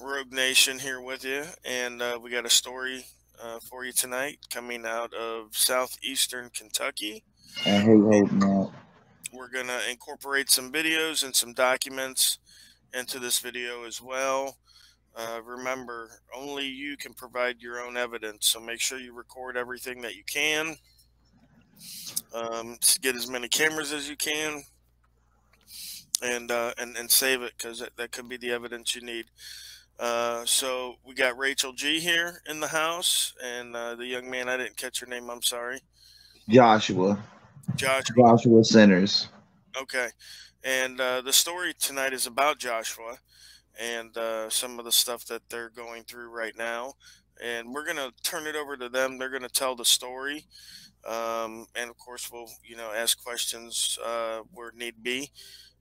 Rogue Nation here with you, and we got a story for you tonight coming out of southeastern Kentucky. I hate holding that. We're going to incorporate some videos and some documents into this video as well. Remember, only you can provide your own evidence, so make sure you record everything that you can. Get as many cameras as you can, and save it, because that could be the evidence you need. So we got Rachel G here in the house, and the young man, I didn't catch your name, I'm sorry. Joshua Centers. Okay. And the story tonight is about Joshua and some of the stuff that they're going through right now. And we're going to turn it over to them. They're going to tell the story. And of course, we'll, ask questions where need be.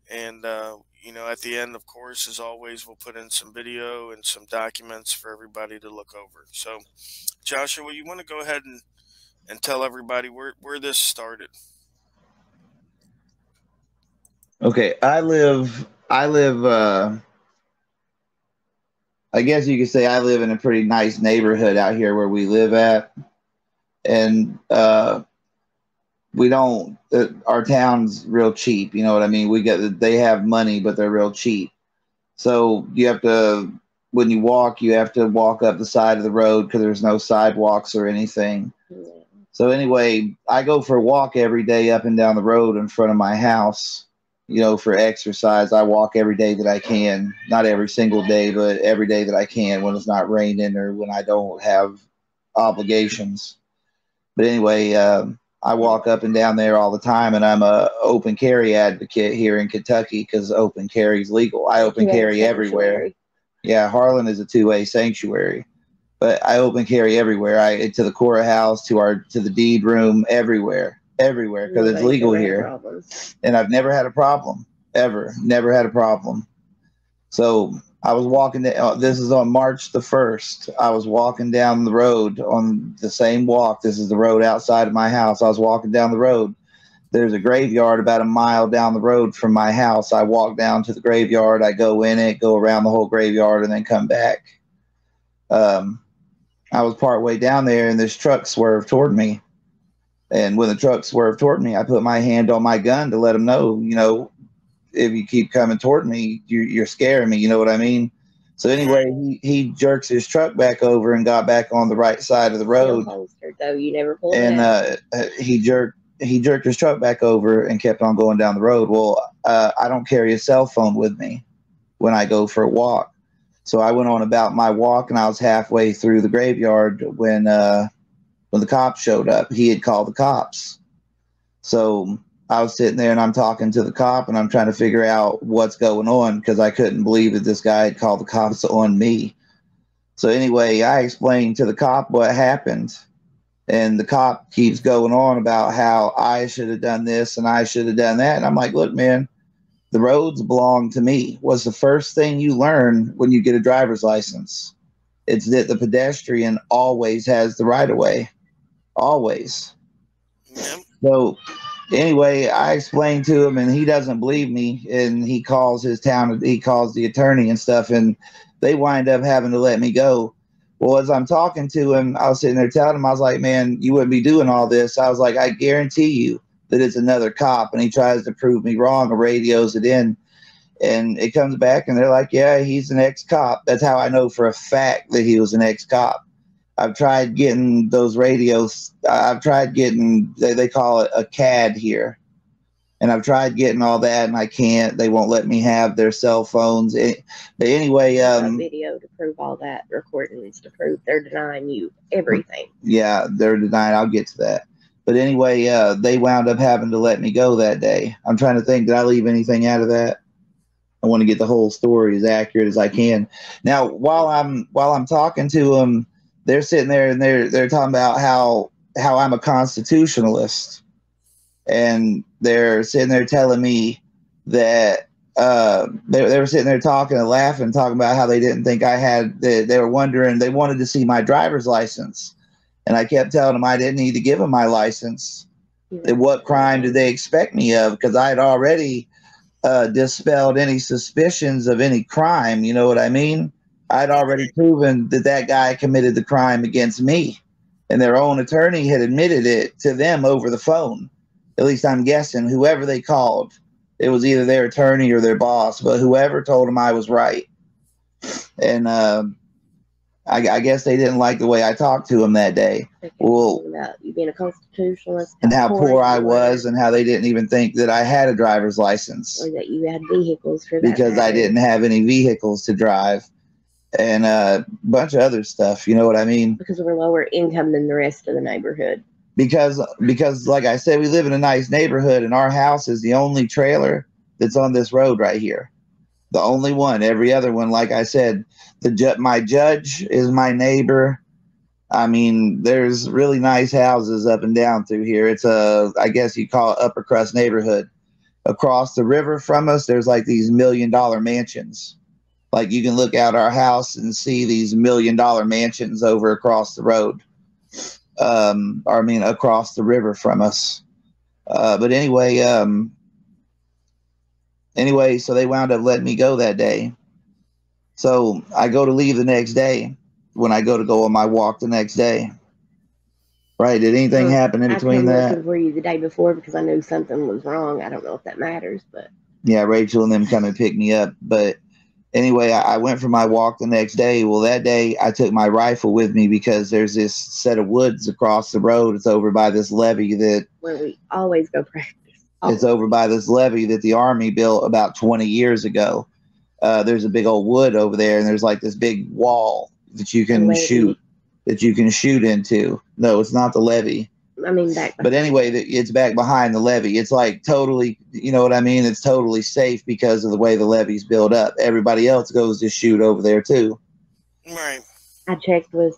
And, at the end, of course, as always, we'll put in some video and some documents for everybody to look over. So, Joshua, you want to go ahead and tell everybody where this started? Okay, I guess you could say I live in a pretty nice neighborhood out here where we live at. And we don't, our town's real cheap. You know what I mean? They have money, but they're real cheap. So when you walk, you have to walk up the side of the road because there's no sidewalks or anything. So anyway, I go for a walk every day up and down the road in front of my house, for exercise. I walk every day that I can, not every single day, but every day that I can when it's not raining or when I don't have obligations. But anyway, I walk up and down there all the time, and I'm a open carry advocate here in Kentucky because open carry is legal. I open carry everywhere. Yeah, Harlan is a 2A sanctuary, but I open carry everywhere. To the courthouse, to the deed room, everywhere, because it's legal here. And I've never had a problem, ever. Never had a problem. So I was walking down, this is on March the 1st. I was walking down the road on the same walk. This is the road outside of my house. I was walking down the road. There's a graveyard about a mile down the road from my house. I walk down to the graveyard. I go in it, go around the whole graveyard, and then come back. I was partway down there, and this truck swerved toward me. And when the truck swerved toward me, I put my hand on my gun to let him know, if you keep coming toward me, you're scaring me. You know what I mean? So anyway, he jerks his truck back over and got back on the right side of the road. You never pulled it. And he jerked his truck back over and kept on going down the road. Well, I don't carry a cell phone with me when I go for a walk. So I went on about my walk, and I was halfway through the graveyard when the cops showed up. He had called the cops. So I was sitting there, and I'm talking to the cop, and I'm trying to figure out what's going on because I couldn't believe that this guy had called the cops on me. So anyway, I explained to the cop what happened, and the cop keeps going on about how I should have done this and I should have done that. And I'm like, look, man, the roads belong to me. What's the first thing you learn when you get a driver's license? It's that the pedestrian always has the right of way. Always. Yep. So anyway, I explained to him, and he doesn't believe me, and he calls the attorney and stuff, and they wind up having to let me go. Well, as I'm talking to him, I was sitting there telling him, I was like, man, you wouldn't be doing all this. I was like, I guarantee you that it's another cop, and he tries to prove me wrong or radios it in, and it comes back, and they're like, yeah, he's an ex-cop. That's how I know for a fact that he was an ex-cop. I've tried getting those radios. I've tried getting, they call it a CAD here. And I've tried getting all that, and I can't. They won't let me have their cell phones. But anyway. Video to prove all that, recordings to prove they're denying you everything. Yeah, they're denying. I'll get to that. But anyway, they wound up having to let me go that day. I'm trying to think, did I leave anything out of that? I want to get the whole story as accurate as I can. Now, while I'm talking to them, they're sitting there and they're talking about how I'm a constitutionalist, and they're sitting there telling me that they were sitting there talking and laughing, talking about how they didn't think I had. They were wondering, they wanted to see my driver's license, and I kept telling them I didn't need to give them my license. What crime did they expect me of? Because I had already dispelled any suspicions of any crime. You know what I mean? I'd already proven that that guy committed the crime against me, and their own attorney had admitted it to them over the phone. At least I'm guessing whoever they called, it was either their attorney or their boss, but whoever told them I was right. And I guess they didn't like the way I talked to them that day. Well, about you being a constitutionalist, and how poor I was, and how they didn't even think that I had a driver's license, or that you had vehicles for that because I didn't have any vehicles to drive, and a bunch of other stuff. You know what I mean? Because we're lower income than the rest of the neighborhood. Because like I said, we live in a nice neighborhood, and our house is the only trailer that's on this road right here. The only one. Every other one, like I said, my judge is my neighbor. I mean, there's really nice houses up and down through here. It's I guess you call it upper crust neighborhood. Across the river from us, there's like these $1 million mansions. Like you can look out our house and see these $1 million mansions over across the road. Across the river from us. But anyway, so they wound up letting me go that day. So I go to leave the next day. When I go on my walk the next day. Right? Did anything happen in between that? I came for you the day before because I knew something was wrong. I don't know if that matters, but yeah, Rachel and them come and pick me up. But anyway, I went for my walk the next day. Well, that day I took my rifle with me because there's this set of woods across the road. It's over by this levee where we always go practice. It's over by this levee that the Army built about 20 years ago. There's a big old wood over there, and there's like this big wall that you can shoot into. No, it's not the levee. I mean, back behind. But anyway, it's back behind the levee. It's like totally, you know what I mean? It's totally safe because of the way the levee's built up. Everybody else goes to shoot over there too. Right. I checked with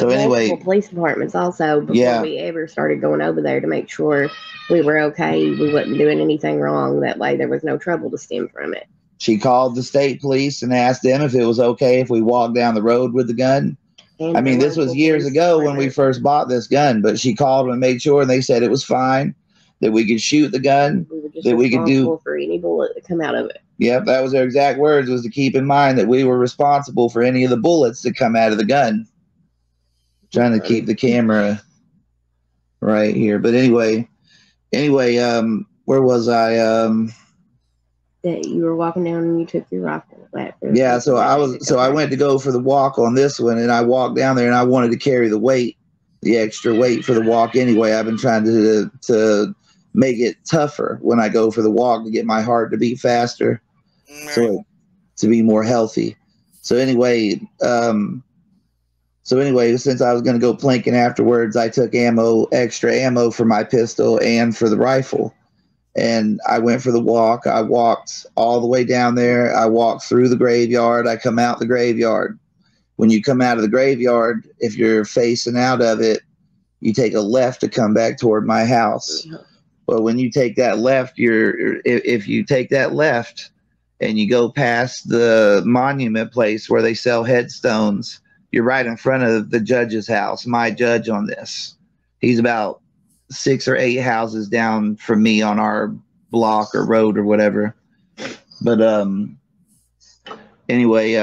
multiple police departments also before we ever started going over there to make sure we were okay. We wasn't doing anything wrong. That way there was no trouble to stem from it. She called the state police and asked them if it was okay if we walked down the road with the gun. I mean, this was years ago when we first bought this gun, but she called them and made sure, and they said it was fine, that we could shoot the gun, that we could do for any bullet that come out of it. Yep, that was their exact words, was to keep in mind that we were responsible for any of the bullets that come out of the gun. Trying to keep the camera right here. But anyway, where was I? That you were walking down and you took your rifle. Yeah, so I went to go for the walk on this one, and I walked down there, and I wanted to carry the extra weight for the walk anyway. I've been trying to make it tougher when I go for the walk to get my heart to beat faster, so to be more healthy. So anyway, since I was going to go plinking afterwards, I took extra ammo for my pistol and for the rifle. And I went for the walk. I walked all the way down there. I walked through the graveyard. I come out the graveyard. When you come out of the graveyard, if you're facing out of it, you take a left to come back toward my house. But when you take that left, if you take that left and you go past the monument place where they sell headstones, you're right in front of the judge's house, my judge on this. He's about 6 or 8 houses down from me on our block or road or whatever. But anyway,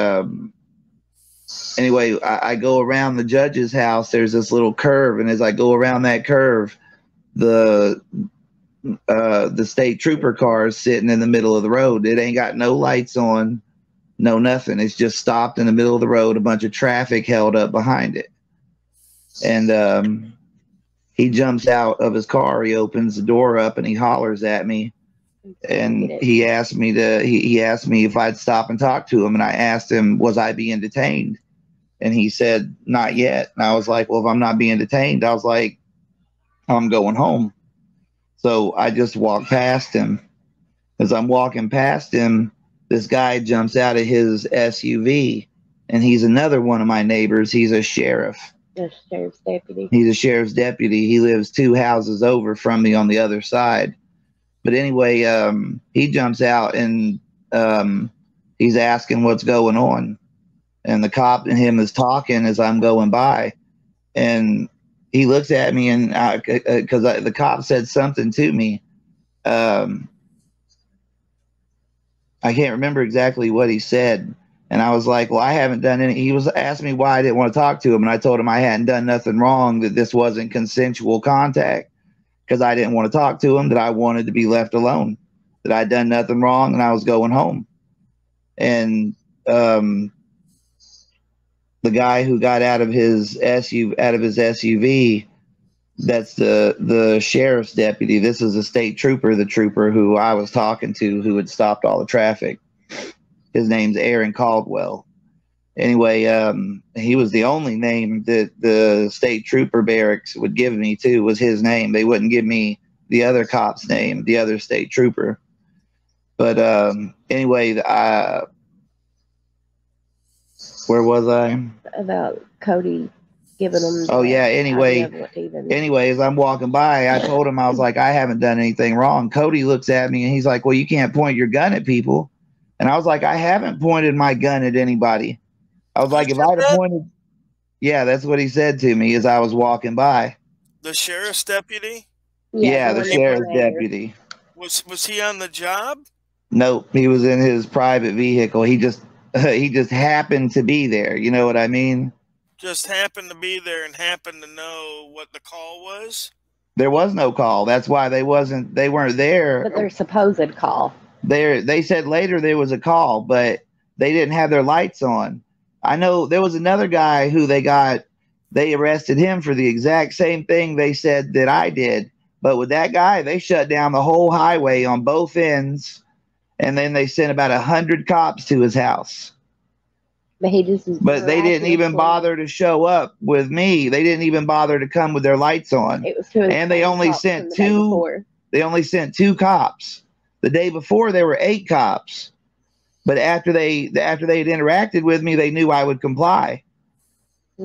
I go around the judge's house. There's this little curve, and as I go around that curve, the state trooper car is sitting in the middle of the road. It ain't got no lights on, no nothing. It's just stopped in the middle of the road, a bunch of traffic held up behind it. And he jumps out of his car. He opens the door up and he hollers at me. And he asked me if I'd stop and talk to him. And I asked him, was I being detained? And he said, not yet. And I was like, well, if I'm not being detained, I was like, I'm going home. So I just walked past him. As I'm walking past him, this guy jumps out of his SUV, and he's another one of my neighbors. He's a sheriff. A sheriff's deputy. He's a sheriff's deputy. He lives 2 houses over from me on the other side. But anyway, he jumps out and he's asking what's going on. And the cop and him is talking as I'm going by. And he looks at me, and because the cop said something to me. I can't remember exactly what he said. And I was like, well, I haven't done any. He was asking me why I didn't want to talk to him. And I told him I hadn't done nothing wrong, that this wasn't consensual contact, because I didn't want to talk to him, that I wanted to be left alone, that I'd done nothing wrong and I was going home. And the guy who got out of his SUV, that's the sheriff's deputy. This is a state trooper, the trooper who I was talking to, who had stopped all the traffic. His name's Aaron Caldwell. Anyway, he was the only name that the state trooper barracks would give me too, was his name. They wouldn't give me the other cop's name, the other state trooper. But anyway, where was I? About Cody giving them. Oh yeah. Anyways, I'm walking by. I told him, I was like, I haven't done anything wrong. Cody looks at me and he's like, well, you can't point your gun at people. And I was like, I haven't pointed my gun at anybody. I was like, if I'd have pointed, yeah, that's what he said to me as I was walking by. The sheriff's deputy? Yeah, the sheriff's deputy. Was he on the job? Nope, he was in his private vehicle. He just happened to be there. You know what I mean? Just happened to be there and happened to know what the call was? There was no call. That's why they weren't there. But their supposed call. They said later there was a call, but they didn't have their lights on. I know there was another guy who they arrested him for the exact same thing they said that I did. But with that guy, they shut down the whole highway on both ends, and then they sent about 100 cops to his house. But they didn't even bother to show up with me. They didn't even bother to come with their lights on. It was and they only sent two. They only sent 2 cops. The day before there were 8 cops. But after they'd interacted with me, they knew I would comply.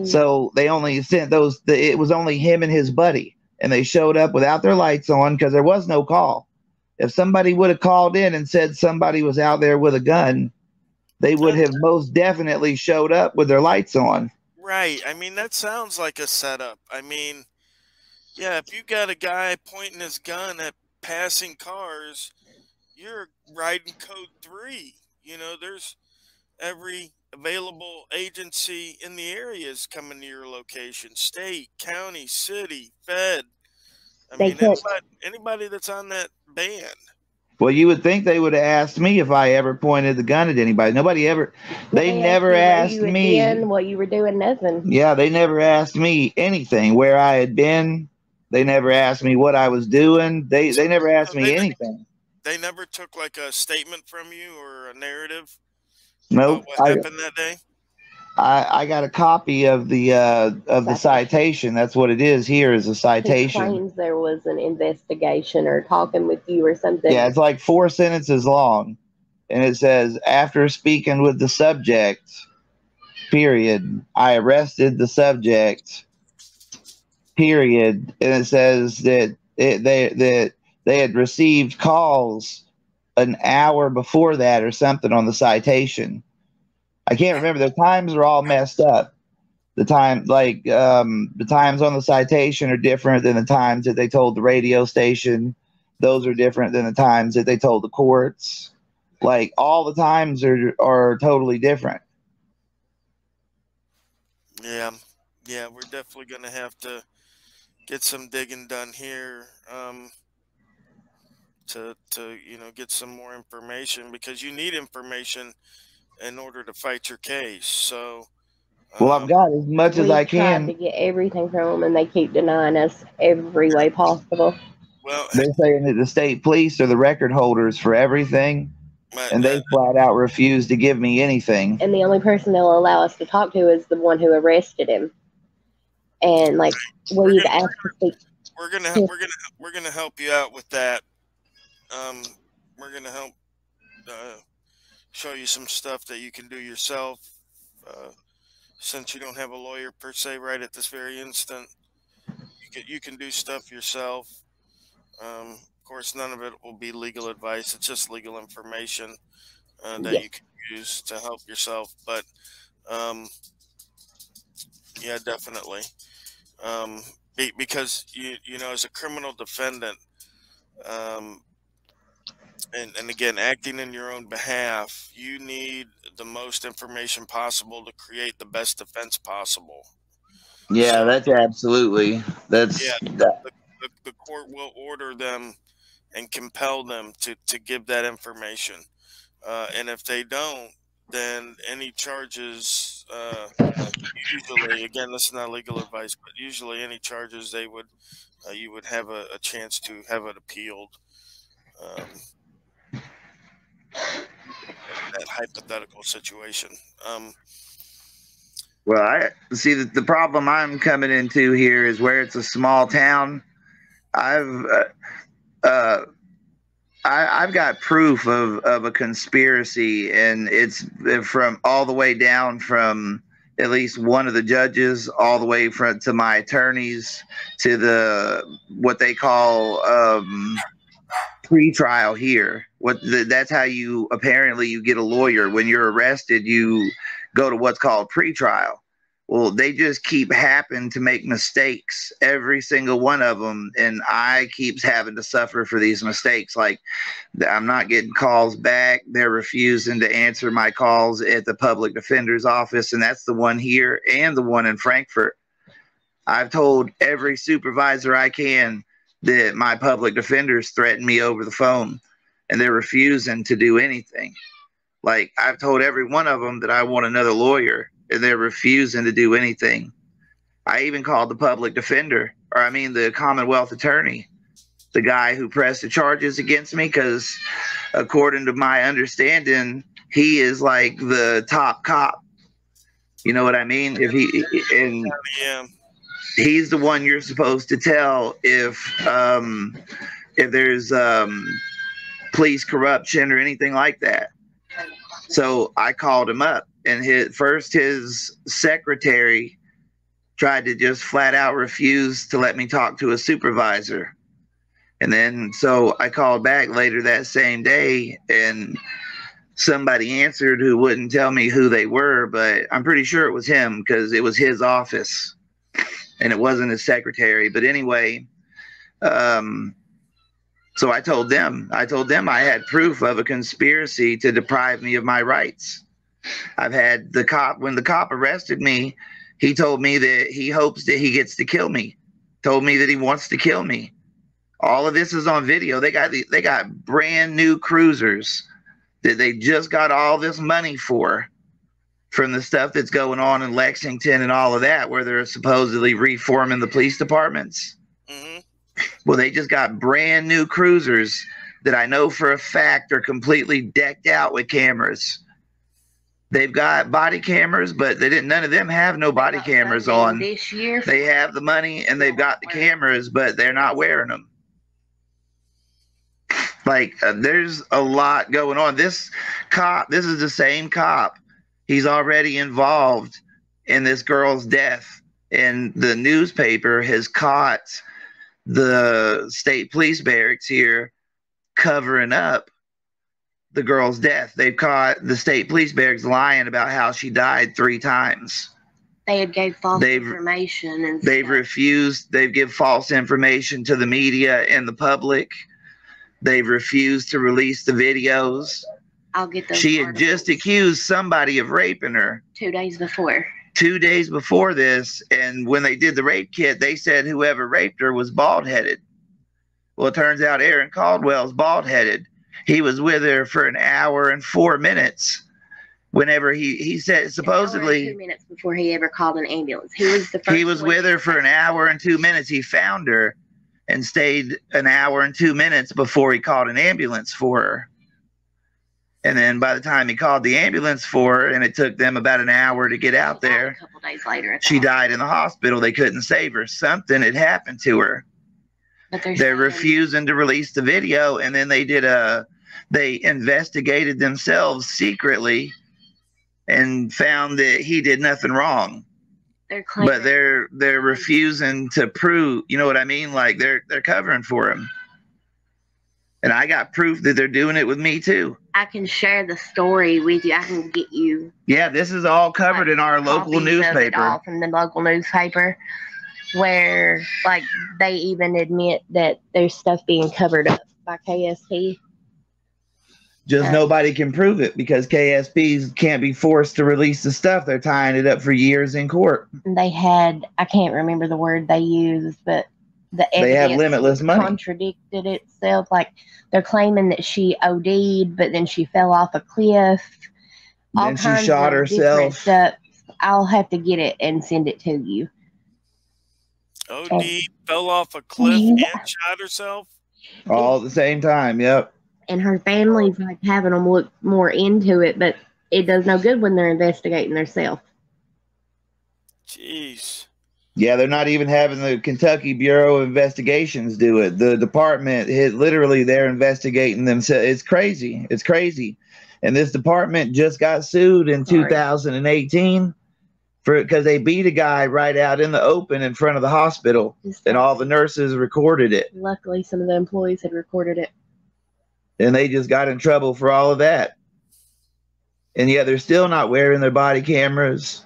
So they only sent those. It was only him and his buddy, and they showed up without their lights on because there was no call. If somebody would have called in and said somebody was out there with a gun, they would have most definitely showed up with their lights on. Right. I mean, that sounds like a setup. I mean, yeah, if you got a guy pointing his gun at passing cars, you're riding code 3. You know, there's every available agency in the area is coming to your location. State, county, city, fed. I mean, anybody that's on that band. Well, you would think they would have asked me if I ever pointed the gun at anybody. Nobody ever. They never asked me what you were doing. Nothing. Yeah, they never asked me anything, where I had been. They never asked me what I was doing. They never asked me anything. They never took like a statement from you or a narrative? Nope. What happened that day? I got a copy of the citation. That's what it is. Here is a citation. He claims there was an investigation or talking with you or something. Yeah, it's like 4 sentences long, and it says, after speaking with the subject, period, I arrested the subject, period, and it says that they had received calls an hour before that or something on the citation. I can't remember. The times are all messed up. The times on the citation are different than the times that they told the radio station. Those are different than the times that they told the courts. Like, all the times are totally different. Yeah, we're definitely gonna have to get some digging done here. To get some more information, because you need information in order to fight your case. So well, I've got as much as I can. Tried to get everything from them, and they keep denying us every way possible. Well, they're saying that the state police are the record holders for everything, and they flat out refuse to give me anything. And the only person they'll allow us to talk to is the one who arrested him. And we've asked to speak. We're gonna help you out with that. We're gonna help show you some stuff that you can do yourself, since you don't have a lawyer per se right at this very instant. You can do stuff yourself. Of course, none of it will be legal advice. It's just legal information that you can use to help yourself. But yeah, definitely, because you know, as a criminal defendant, and again, acting in your own behalf, you need the most information possible to create the best defense possible. Yeah, so, that's absolutely. That's yeah, the court will order them and compel them to give that information. And if they don't, then any charges, usually, again, this is not legal advice, but usually any charges they would, you would have a chance to have it appealed. That hypothetical situation. Well, I see that the problem I'm coming into here is where it's a small town. I've got proof of a conspiracy, and it's from all the way down from at least one of the judges, all the way from to my attorneys, to the what they call pre-trial here. That's how you apparently you get a lawyer. When you're arrested, you go to what's called pre-trial. Well, they just keep having to make mistakes, every single one of them, and I keeps having to suffer for these mistakes. Like, I'm not getting calls back. They're refusing to answer my calls at the public defender's office, and that's the one here and the one in Frankfurt. I've told every supervisor I can that my public defenders threaten me over the phone, and they're refusing to do anything. Like, I've told every one of them that I want another lawyer, and they're refusing to do anything. I even called the public defender, or I mean the Commonwealth attorney, the guy who pressed the charges against me, because according to my understanding, he is like the top cop. You know what I mean? If he and Yeah. He's the one you're supposed to tell if there's police corruption or anything like that. So I called him up, and his secretary tried to just flat out refuse to let me talk to a supervisor. And then so I called back later that same day, and somebody answered who wouldn't tell me who they were, but I'm pretty sure it was him because it was his office and it wasn't his secretary. But anyway, so I told them I had proof of a conspiracy to deprive me of my rights. I've had when the cop arrested me, he told me that he hopes that he gets to kill me. Told me that he wants to kill me. All of this is on video. They got brand new cruisers that they just got all this money for, from the stuff that's going on in Lexington and all of that, where they're supposedly reforming the police departments. Mm-hmm. Well, they just got brand new cruisers that I know for a fact are completely decked out with cameras. They've got body cameras, but none of them have no body cameras on. This year, they have the money and they've got the cameras, but they're not wearing them. Like, there's a lot going on. This is the same cop. He's already involved in this girl's death, and the newspaper has caught the state police barracks here covering up the girl's death. They've caught the state police barracks lying about how she died 3 times. They had gave false information, and they've refused. They've given false information to the media and the public. They've refused to release the videos. I'll get those. She had just accused somebody of raping her 2 days before. 2 days before this, and when they did the rape kit, they said whoever raped her was bald-headed. Well, it turns out Aaron Caldwell's bald-headed. He was with her for 1 hour and 4 minutes. Whenever he said supposedly 1 hour and 2 minutes before he ever called an ambulance. He was the first. He was with her for 1 hour and 2 minutes. He found her and stayed 1 hour and 2 minutes before he called an ambulance for her. And then by the time he called the ambulance for her, and it took them about 1 hour to get out there, a couple days later, she died in the hospital. They couldn't save her. Something had happened to her. But they're refusing to release the video, and then they investigated themselves secretly and found that he did nothing wrong. But they're refusing to prove, you know what I mean? Like, they're covering for him. And I got proof that they're doing it with me too. I can share the story with you. I can get you. Yeah, this is all covered in our local newspaper. All from the local newspaper, where like they even admit that there's stuff being covered up by KSP. Just nobody can prove it because KSPs can't be forced to release the stuff. They're tying it up for years in court. They had, I can't remember the word they used, but the evidence they have limitless money. Contradicted itself. Like they're claiming that she OD'd, but then she fell off a cliff. Then she shot herself. Stuff. I'll have to get it and send it to you. OD, fell off a cliff and shot herself? All at the same time, yep. And her family's like having them look more into it, but it does no good when they're investigating themselves. Jeez. Yeah, they're not even having the Kentucky Bureau of Investigations do it. The department, literally, they're investigating themselves. It's crazy. It's crazy. And this department just got sued in 2018 because they beat a guy right out in the open in front of the hospital, and all the nurses recorded it. Luckily, some of the employees had recorded it. And they just got in trouble for all of that. And yet they're still not wearing their body cameras.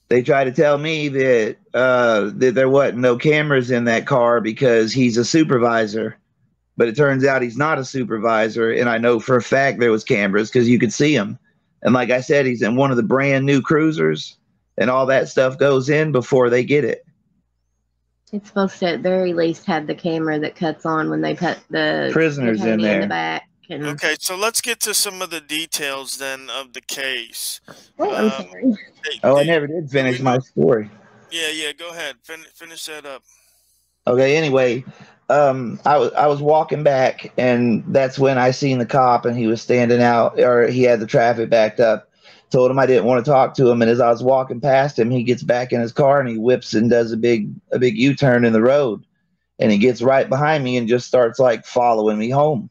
They try to tell me that, that there wasn't no cameras in that car because he's a supervisor. But it turns out he's not a supervisor. And I know for a fact there was cameras because you could see him. And like I said, he's in one of the brand new cruisers. And all that stuff goes in before they get it. It's supposed to at very least have the camera that cuts on when they put the prisoners in there. The back. And okay, so let's get to some of the details then of the case. Oh, I'm sorry. I never did finish my story. Yeah, go ahead. Finish that up. Okay, anyway, I was walking back, and that's when I seen the cop, and he was standing out, or he had the traffic backed up. Told him I didn't want to talk to him, and as I was walking past him, he gets back in his car and he whips and does a big U-turn in the road, and he gets right behind me and just starts like following me home.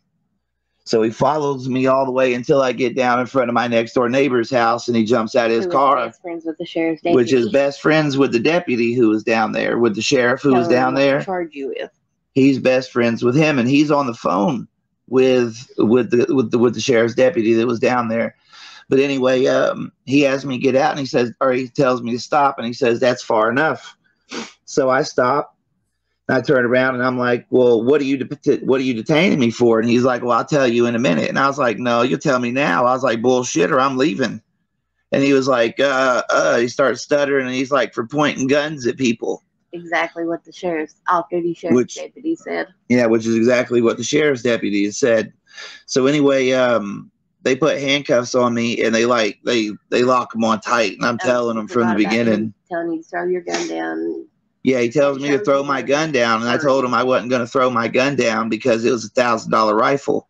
So he follows me all the way until I get down in front of my next door neighbor's house, and he jumps out of his car, best friends with the sheriff's deputy. Which is best friends with the deputy who was down there, with the sheriff who was down there. Charge you with. He's best friends with him, and he's on the phone with the sheriff's deputy that was down there. But anyway, he has me get out, and he says, or he tells me to stop, and he says, that's far enough. So I stop, and I turn around, and I'm like, well, what are you detaining me for? And he's like, well, I'll tell you in a minute. And I was like, no, you'll tell me now. I was like, bullshit, or I'm leaving. And he was like, he starts stuttering, and he's like, for pointing guns at people. Exactly what the off-duty sheriff's deputy said. Yeah, which is exactly what the sheriff's deputy has said. So anyway, they put handcuffs on me, and they lock them on tight. And I'm telling them from the beginning. Telling you to throw your gun down. Yeah, he tells me to throw my gun down, and I told him I wasn't going to throw my gun down because it was a $1,000 rifle.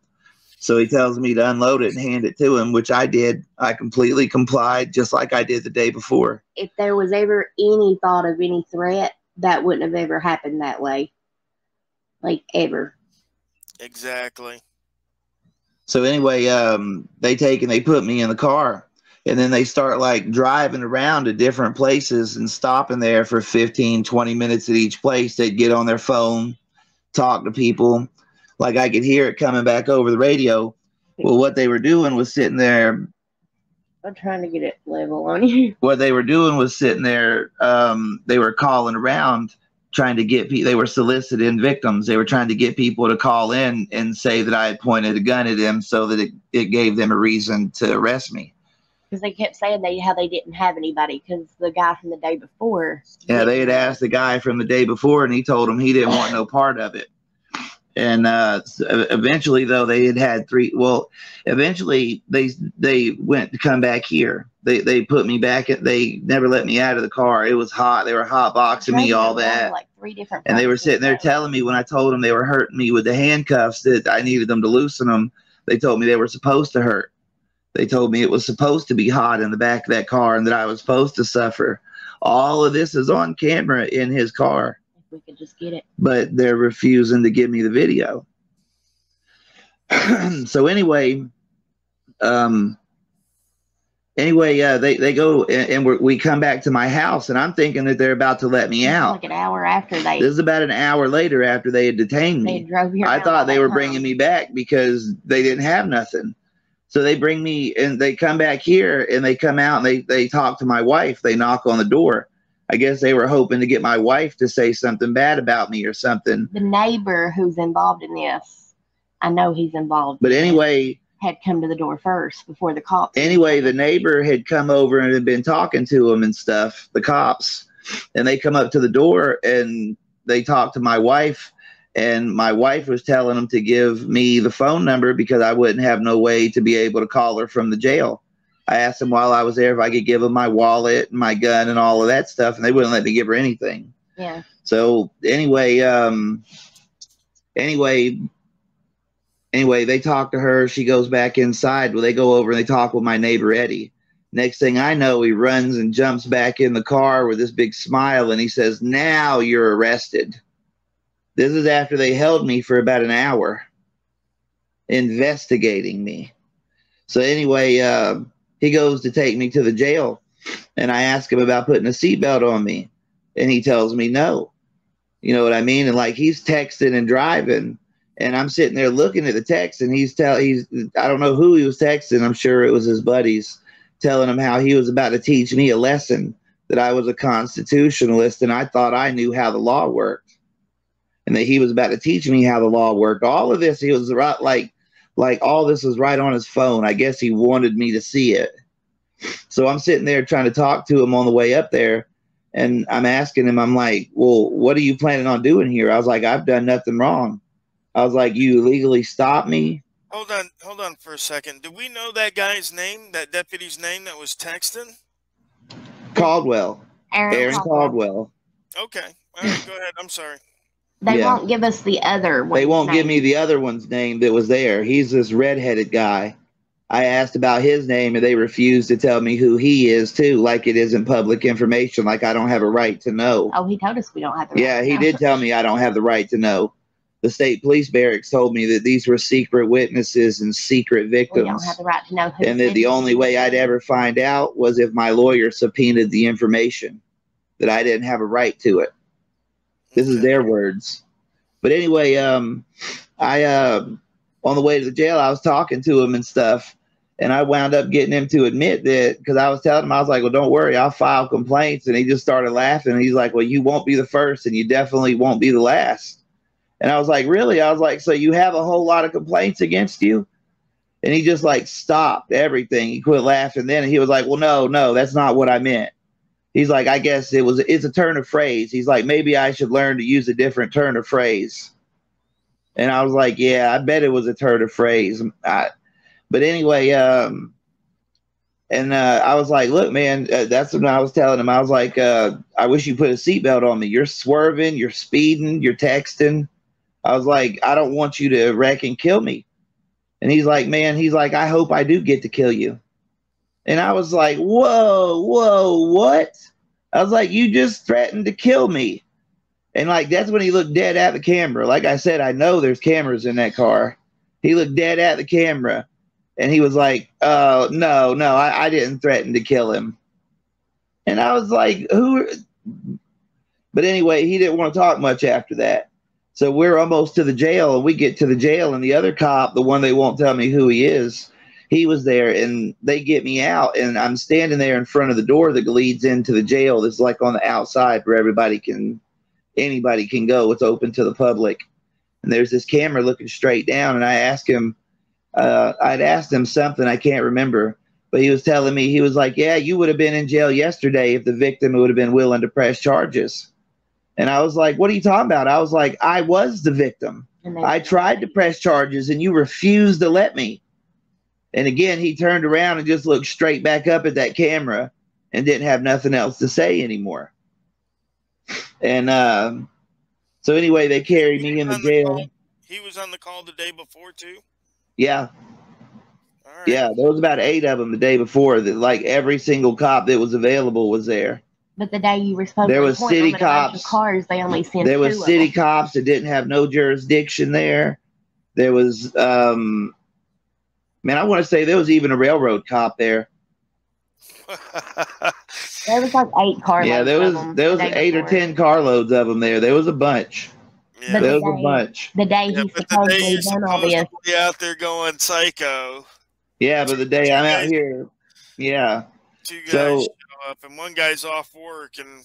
So he tells me to unload it and hand it to him, which I did. I completely complied, just like I did the day before. If there was ever any thought of any threat, that wouldn't have ever happened that way. Like, ever. Exactly. So anyway, they put me in the car, and then they start like driving around to different places and stopping there for 15, 20 minutes at each place. They'd get on their phone, talk to people. Like I could hear it coming back over the radio. Well, what they were doing was sitting there. I'm trying to get it level on you. What they were doing was sitting there. They were calling around, trying to get people. They were soliciting victims. They were trying to get people to call in and say that I had pointed a gun at them, so that it gave them a reason to arrest me. Because they kept saying how they didn't have anybody, because the guy from the day before. Yeah, they had asked the guy from the day before, and he told them he didn't want no part of it. And eventually, though, they had three. Well, eventually they went to come back here. They put me back. They never let me out of the car. It was hot. They were hot boxing me, all that. Like 3 different. And they were sitting there telling me, when I told them they were hurting me with the handcuffs, that I needed them to loosen them. They told me they were supposed to hurt. They told me it was supposed to be hot in the back of that car, and that I was supposed to suffer. All of this is on camera in his car. We could just get it. But they're refusing to give me the video. So anyway, they go and we come back to my house, and I'm thinking that they're about to let me out. Like an hour after they. This is about an hour later after they had detained me. They drove here. I thought they were bringing me back because they didn't have nothing. So they bring me, and they come back here, and they come out, and they talk to my wife. They knock on the door. I guess they were hoping to get my wife to say something bad about me or something. The neighbor who's involved in this, I know he's involved. But anyway, had come to the door first before the cops. Anyway, the neighbor had come over and had been talking to him and stuff, the cops, and they come up to the door and they talked to my wife, and my wife was telling them to give me the phone number because I wouldn't have no way to be able to call her from the jail. I asked them while I was there if I could give them my wallet and my gun and all of that stuff, and they wouldn't let me give her anything. Yeah. So anyway, they talk to her. She goes back inside. Well, they go over and they talk with my neighbor, Eddie. Next thing I know, he runs and jumps back in the car with this big smile, and he says, "Now you're arrested." This is after they held me for about an hour investigating me. So anyway, he goes to take me to the jail, and I ask him about putting a seatbelt on me, and he tells me no. You know what I mean? And like he's texting and driving, and I'm sitting there looking at the text, and I don't know who he was texting. I'm sure it was his buddies telling him how he was about to teach me a lesson, that I was a constitutionalist, and I thought I knew how the law worked, and that he was about to teach me how the law worked. All of this, he was right, like all this was right on his phone. I guess he wanted me to see it. So I'm sitting there trying to talk to him on the way up there, and I'm asking him, I'm like, "Well, what are you planning on doing here?" I was like, "I've done nothing wrong." I was like, "You illegally stopped me." Hold on for a second. Do we know that guy's name, that deputy's name that was texting? Caldwell. Aaron Caldwell. Okay. All right, go ahead. I'm sorry. They won't give us the other one. They won't give me the other one's name that was there. He's this redheaded guy. I asked about his name, and they refused to tell me who he is, too, like it isn't public information, like I don't have a right to know. Oh, he told us we don't have the right Yeah, to he know. did tell me I don't have the right to know. The state police barracks told me that these were secret witnesses and secret victims. We don't have the right to know who. And that the only way I'd ever find out was if my lawyer subpoenaed the information, that I didn't have a right to it. This is their words. But anyway, on the way to the jail, I was talking to him and stuff, and I wound up getting him to admit that, because I was telling him, I was like, "Well, don't worry, I'll file complaints." And he just started laughing. He's like, "Well, you won't be the first, and you definitely won't be the last." And I was like, "Really?" I was like, "So you have a whole lot of complaints against you?" And he just like stopped everything. He quit laughing. Then he was like, "Well, no, that's not what I meant." He's like, "I guess it's a turn of phrase." He's like, "Maybe I should learn to use a different turn of phrase." And I was like, "Yeah, I bet it was a turn of phrase." But anyway, I was like, "Look, man," that's what I was telling him. I was like, "I wish you put a seatbelt on me. You're swerving, you're speeding, you're texting." I was like, "I don't want you to wreck and kill me." And he's like, "Man," he's like, "I hope I do get to kill you." And I was like, whoa, what? I was like, "You just threatened to kill me." And like, that's when he looked dead at the camera. Like I said, I know there's cameras in that car. He looked dead at the camera, and he was like, no, I didn't threaten to kill him." And I was like, "Who?" But anyway, he didn't want to talk much after that. So we're almost to the jail, and we get to the jail, and the other cop, the one they won't tell me who he is, he was there, and they get me out, and I'm standing there in front of the door that leads into the jail. That's like on the outside where anybody can go. It's open to the public. And there's this camera looking straight down, and I asked him, I'd asked him something, I can't remember, but he was telling me, he was like, "Yeah, you would have been in jail yesterday if the victim would have been willing to press charges." And I was like, "What are you talking about?" I was like, "I was the victim. I tried to press charges, and you refused to let me." And again, he turned around and just looked straight back up at that camera and didn't have nothing else to say anymore. And so anyway, they carried me in the jail. He was on the call the day before, too? Yeah. All right. Yeah, there was about 8 of them the day before. That like every single cop that was available was there. But the day you were supposed there to was city cops. Cars, they only sent there 2 was city cops that didn't have no jurisdiction there. There was, man, I want to say there was even a railroad cop there. There was like 8 carloads. Yeah, there was 8 or 10 carloads of them there. There was a bunch. Yeah. There was a bunch. The day he supposedly done all this. Out there going psycho. Yeah, but the day I'm out here, yeah. 2 guys show up, and one guy's off work, and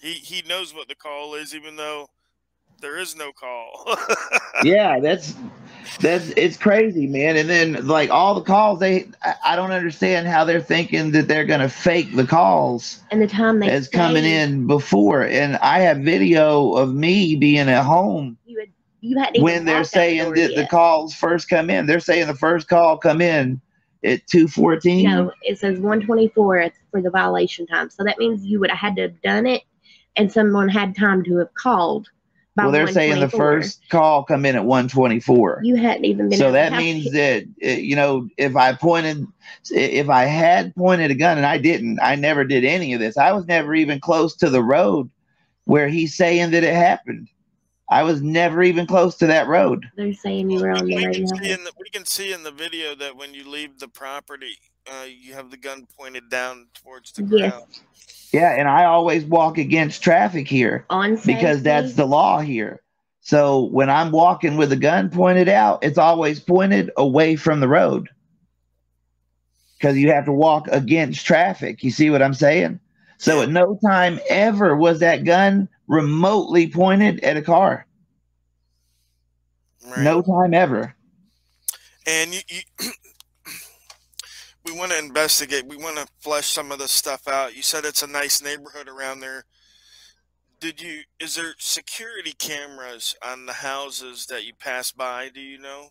he knows what the call is, even though there is no call. Yeah, that's It's crazy, man. And then like all the calls, I don't understand how they're thinking that they're gonna fake the calls and the time they as coming in before. And I have video of me being at home. You hadn't when they're saying that the calls first come in. They're saying the first call come in at 2:14. No, it says 1:24 for the violation time. So that means you would have had to have done it, and someone had time to have called. Well, they're saying the first call come in at 1:24. You hadn't even been. So that means that if I had pointed a gun, and I didn't, I never did any of this. I was never even close to the road where he's saying that it happened. I was never even close to that road. They're saying you were on the road. We can see in the video that when you leave the property, you have the gun pointed down towards the ground. Yeah, and I always walk against traffic here because that's the law here. So when I'm walking with a gun pointed out, it's always pointed away from the road because you have to walk against traffic. You see what I'm saying? So at no time ever was that gun remotely pointed at a car. Right. No time ever. And we want to investigate. We want to flesh some of this stuff out. You said it's a nice neighborhood around there. Is there security cameras on the houses that you pass by? Do you know?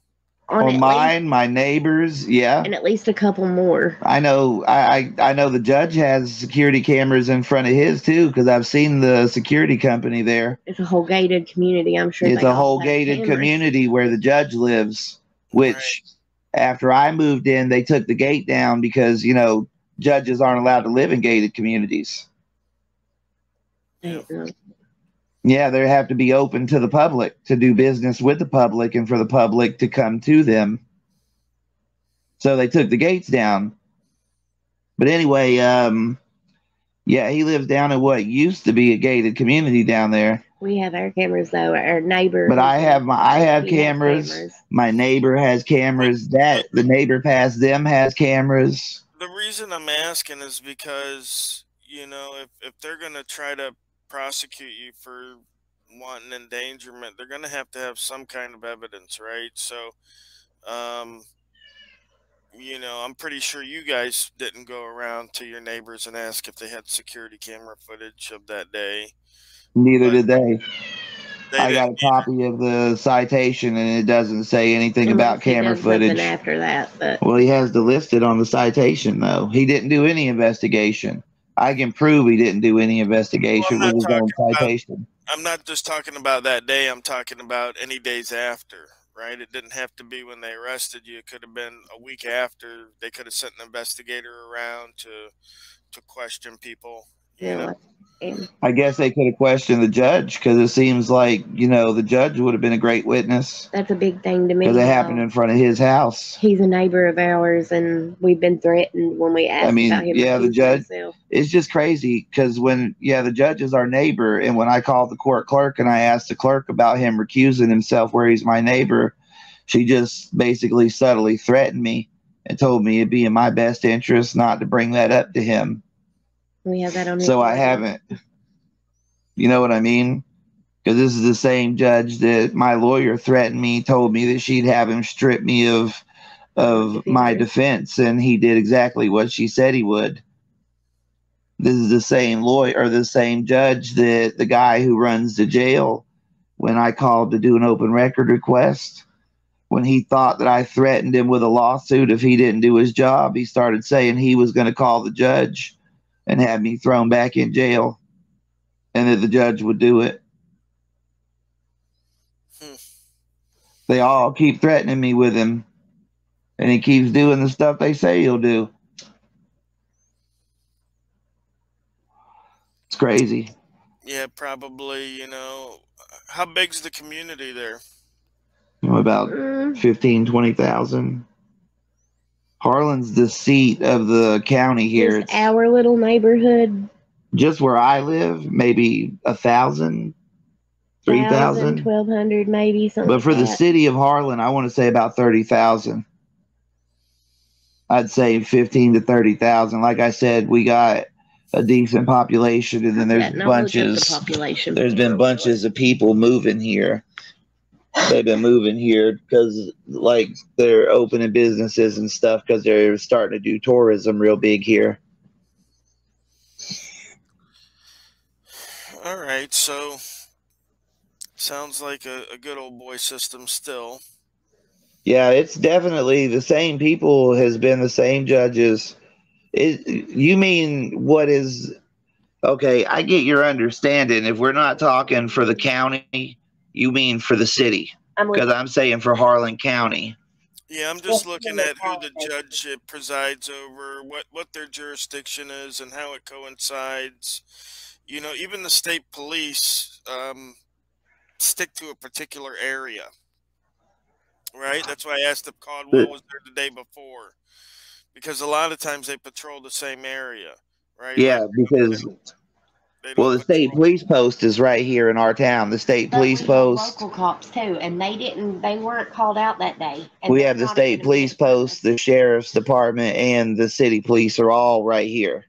On mine, my neighbors, yeah, and at least a couple more. I know. I know the judge has security cameras in front of his too, because I've seen the security company there. It's a whole gated community. I'm sure it's a whole gated community where the judge lives. Which, after I moved in, they took the gate down because judges aren't allowed to live in gated communities. Yeah, they have to be open to the public to do business with the public and for the public to come to them. So they took the gates down. But anyway, yeah, he lives down in what used to be a gated community down there. We have our cameras though, our neighbor. But I have cameras. My neighbor has cameras. The neighbor past them has cameras. The reason I'm asking is because, if they're going to try to prosecute you for wanton endangerment, they're going to have some kind of evidence, right? So I'm pretty sure you guys didn't go around to your neighbors and ask if they had security camera footage of that day. Neither did they. I got a copy of the citation, and it doesn't say anything about camera footage after that. But well, he has to list it on the citation, though. He didn't do any investigation. I can prove he didn't do any investigation with his own citation. I'm not just talking about that day. I'm talking about any days after, right? It didn't have to be when they arrested you. It could have been a week after. They could have sent an investigator around to question people. I guess they could have questioned the judge because it seems like, the judge would have been a great witness. That's a big thing to me. Because it happened in front of his house. He's a neighbor of ours, and we've been threatened when we asked about him. Yeah, the judge. It's just crazy because the judge is our neighbor, and when I called the court clerk and I asked the clerk about him recusing himself where he's my neighbor, she just basically subtly threatened me and told me it'd be in my best interest not to bring that up to him. We have that on his So I haven't. You know what I mean? Because this is the same judge that my lawyer threatened me, told me that she'd have him strip me of my defense, and he did exactly what she said he would. This is the same lawyer, or the same judge that the guy who runs the jail, when I called to do an open record request, when he thought that I threatened him with a lawsuit if he didn't do his job, he started saying he was going to call the judge and have me thrown back in jail, and that the judge would do it. They all keep threatening me with him, and he keeps doing the stuff they say he'll do. It's crazy. Yeah, probably, how big's the community there? About 15, 20,000. Harlan's the seat of the county here. It's our little neighborhood. Just where I live, maybe 1,000, 3,000, 1,200, maybe something. But for the city of Harlan, I want to say about 30,000. I'd say 15 to 30,000. Like I said, we got a decent population, and then there's bunches. There's been bunches of people moving here. they've been moving here because, like, they're opening businesses and stuff because they're starting to do tourism real big here. All right, so sounds like a good old boy system still. Yeah, it's definitely the same people, has been the same judges. You mean what is okay? I get your understanding. If we're not talking for the county, you mean for the city? Because I'm saying for Harlan County. Yeah, I'm just looking at who the judge presides over, what their jurisdiction is, and how it coincides. You know, even the state police stick to a particular area, right? That's why I asked if Caldwell was there the day before, because a lot of times they patrol the same area, right? Yeah, like, because well, the state police post is right here in our town. The state police post. Local cops too, and they weren't called out that day. We have the state police post, the sheriff's department, and the city police are all right here.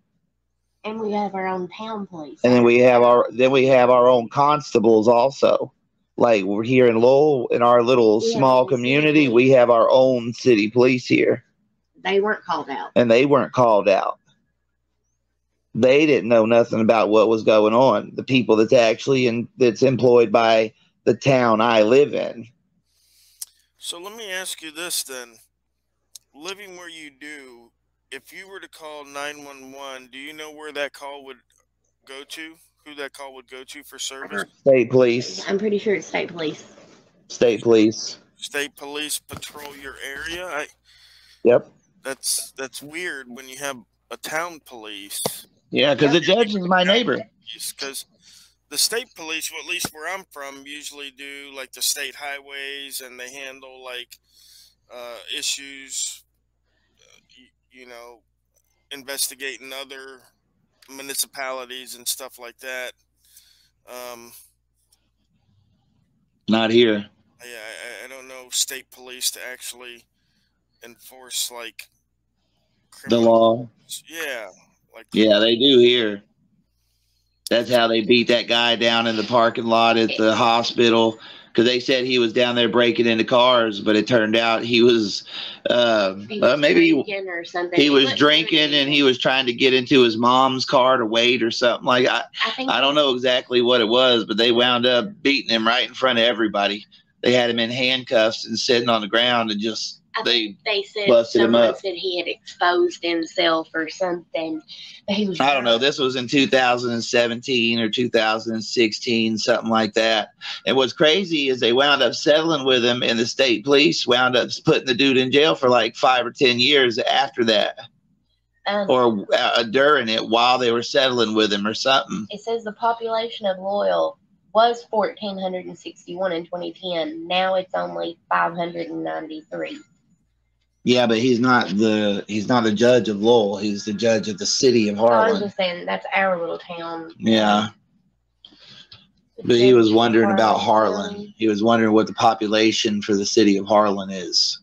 And we have our own town police. And then we have our own constables also. Like, we're here in Lowell, in our little small community, we have our own city police here. They weren't called out. And they weren't called out. They didn't know nothing about what was going on. The people that's employed by the town I live in. So let me ask you this then. Living where you do, if you were to call 911, do you know where that call would go to? Who that call would go to for service? State police. I'm pretty sure it's state police. State police. State police patrol your area? Yep. That's weird when you have a town police. Yeah, because the judge is my neighbor. Because the state police, well, at least where I'm from, usually do like the state highways, and they handle like issues, you know, investigating other municipalities and stuff like that. Not here. Yeah, I don't know state police to actually enforce like the law. Yeah, like yeah, they do here. That's how they beat that guy down in the parking lot at the hospital, because they said he was down there breaking into cars, but it turned out he was maybe or something. He was drinking and he was trying to get into his mom's car to wait or something. Like I don't know exactly what it was, but they wound up beating him right in front of everybody. They had him in handcuffs and sitting on the ground, and just they said busted him up. Said he had exposed himself or something. He was I don't know. This was in 2017 or 2016, something like that. And what's crazy is they wound up settling with him, and the state police wound up putting the dude in jail for like 5 or 10 years after that. Or during it, while they were settling with him or something. It says the population of Loyal was 1,461 in 2010. Now it's only 593. Yeah, but he's not the judge of Lowell. He's the judge of the city of Harlan. I was just saying that's our little town. Yeah. But he was wondering about Harlan. He was wondering what the population for the city of Harlan is.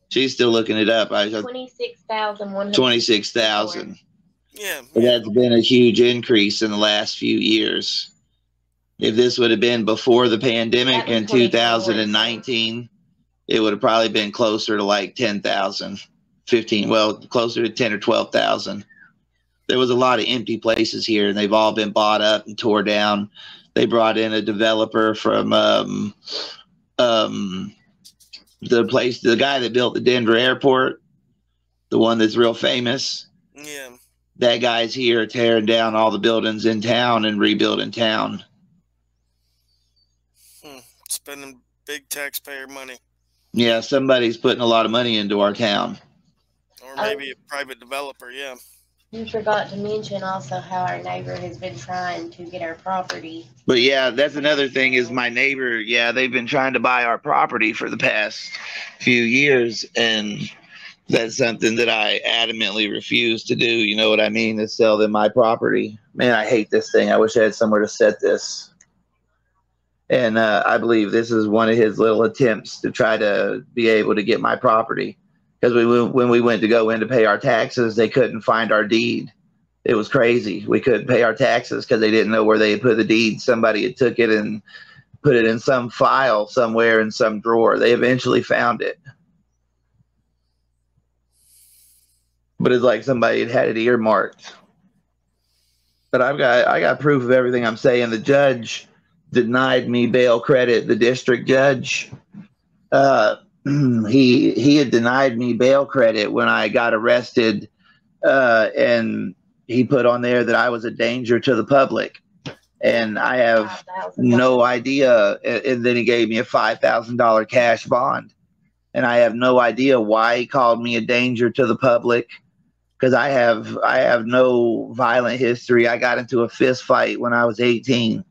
She's still looking it up. 26,100. 26,000. Yeah. But that's been a huge increase in the last few years. If this would have been before the pandemic in 2019, it would have probably been closer to like 10,000, 15, well, closer to 10 or 12,000. There was a lot of empty places here, and they've all been bought up and tore down. They brought in a developer from the guy that built the Denver airport, the one that's real famous. Yeah. That guy's here tearing down all the buildings in town and rebuilding town. Spending big taxpayer money. Yeah, somebody's putting a lot of money into our town. Or maybe a private developer, yeah. You forgot to mention also how our neighbor has been trying to get our property. But yeah, that's another thing is my neighbor, yeah, they've been trying to buy our property for the past few years, and that's something that I adamantly refuse to do. You know what I mean? To sell them my property. Man, I hate this thing. I wish I had somewhere to set this. And I believe this is one of his little attempts to try to be able to get my property. Because when we went to go in to pay our taxes, they couldn't find our deed. It was crazy. We couldn't pay our taxes because they didn't know where they had put the deed. Somebody had took it and put it in some file somewhere in some drawer. They eventually found it. But it's like somebody had it earmarked. But I got proof of everything I'm saying. The judge denied me bail credit. The district judge, he had denied me bail credit when I got arrested, and he put on there that I was a danger to the public. And I have no idea. And then he gave me a $5,000 cash bond. And I have no idea why he called me a danger to the public, because I have no violent history. I got into a fist fight when I was 18,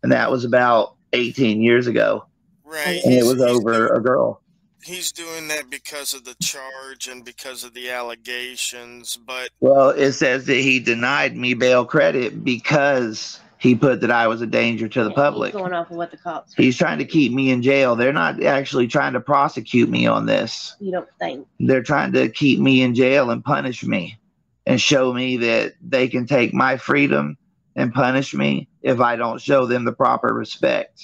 and that was about 18 years ago. Right. And it was over a girl. He's doing that because of the charge and because of the allegations, but... Well, it says that he denied me bail credit because he put that I was a danger to the public. He's going off of what the cops... He's trying to keep me in jail. They're not actually trying to prosecute me on this. You don't think? They're trying to keep me in jail and punish me and show me that they can take my freedom and punish me if I don't show them the proper respect.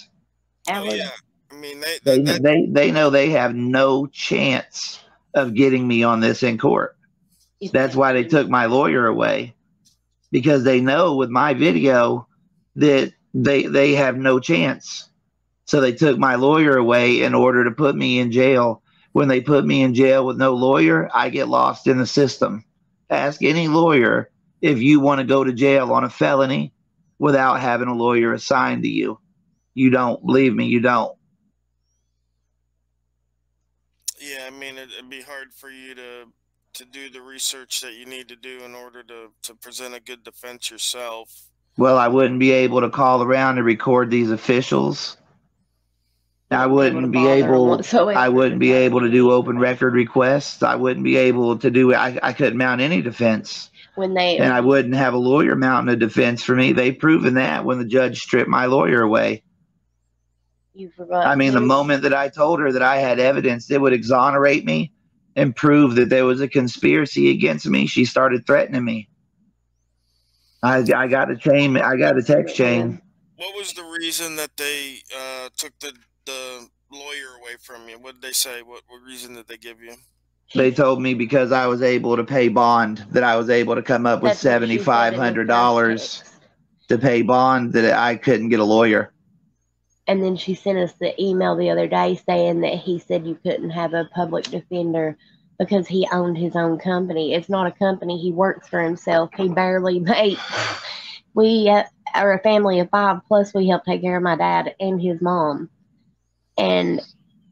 Oh, yeah. I mean, they know they have no chance of getting me on this in court. That's why they took my lawyer away, because they know with my video that they have no chance. So they took my lawyer away in order to put me in jail. When they put me in jail with no lawyer, I get lost in the system. Ask any lawyer if you want to go to jail on a felony without having a lawyer assigned to you. You don't. Believe me, you don't. Yeah, I mean, it'd be hard for you to do the research that you need to do in order to present a good defense yourself. Well, I wouldn't be able to call around and record these officials. I wouldn't be able to do open record requests. I wouldn't be able to do, I couldn't mount any defense. And I wouldn't have a lawyer mounting a defense for me. They've proven that when the judge stripped my lawyer away. You forgot. I mean, the moment that I told her that I had evidence that would exonerate me and prove that there was a conspiracy against me, she started threatening me. I got a chain. I got a text chain. What was the reason that they took the lawyer away from you? What did they say? What reason did they give you? They told me because I was able to pay bond, that I was able to come up with $7,500 to pay bond, that I couldn't get a lawyer. And then she sent us the email the other day saying that he said you couldn't have a public defender because he owned his own company. It's not a company. He works for himself. He barely makes. We are a family of 5, plus we help take care of my dad and his mom. And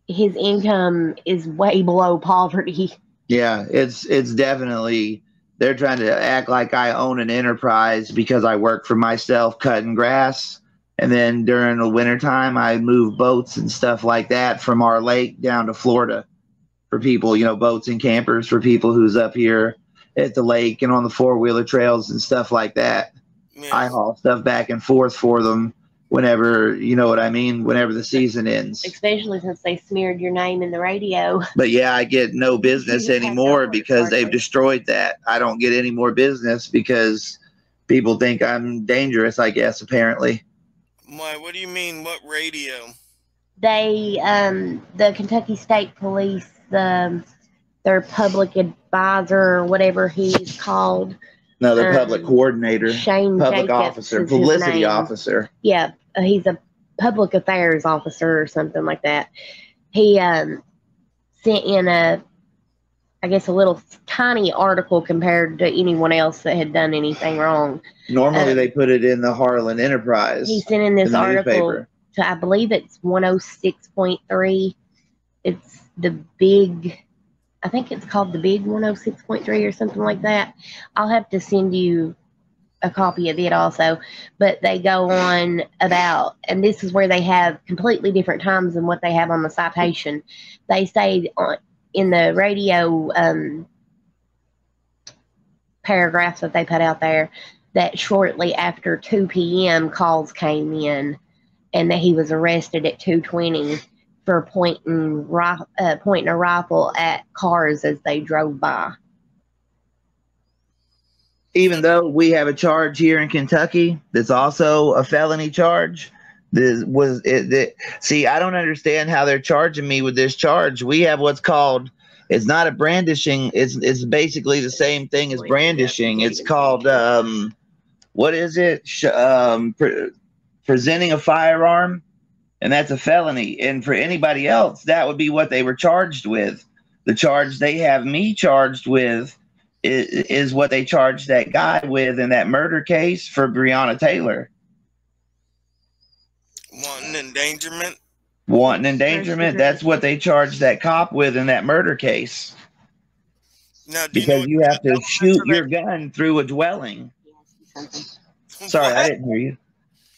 his income is way below poverty. Yeah, it's definitely, they're trying to act like I own an enterprise because I work for myself cutting grass. And then during the wintertime, I move boats and stuff like that from our lake down to Florida for people, you know, boats and campers for people who's up here at the lake and on the 4-wheeler trails and stuff like that. Yeah. I haul stuff back and forth for them whenever, you know what I mean, whenever the season ends. Especially since they smeared your name in the radio. But yeah, I get no business anymore because they've destroyed that. I don't get any more business because people think I'm dangerous, I guess, apparently. Why? What do you mean? What radio? They, the Kentucky State Police, their public advisor or whatever he's called. No, the public coordinator. Shane public Jacobs officer, publicity officer. Yeah, he's a public affairs officer or something like that. He sent in a little tiny article compared to anyone else that had done anything wrong. Normally they put it in the Harlan Enterprise. He sent in this article to, I believe it's 106.3. It's the big, I think it's called the big 106.3 or something like that. I'll have to send you a copy of it also. But they go on about, and this is where they have completely different times than what they have on the citation. They say in the radio paragraphs that they put out there that shortly after 2 p.m. calls came in and that he was arrested at 2:20 for pointing a rifle at cars as they drove by. Even though we have a charge here in Kentucky that's also a felony charge, This was it. See, I don't understand how they're charging me with this charge. We have what's called, it's not a brandishing. It's basically the same thing as brandishing. It's called what is it? Presenting a firearm, and that's a felony. And for anybody else, that would be what they were charged with. The charge they have me charged with is what they charged that guy with in that murder case for Breonna Taylor. Wanton endangerment. Wanton endangerment. That's what they charged that cop with in that murder case. Now, because you have to shoot your gun through a dwelling. Sorry, I didn't hear you.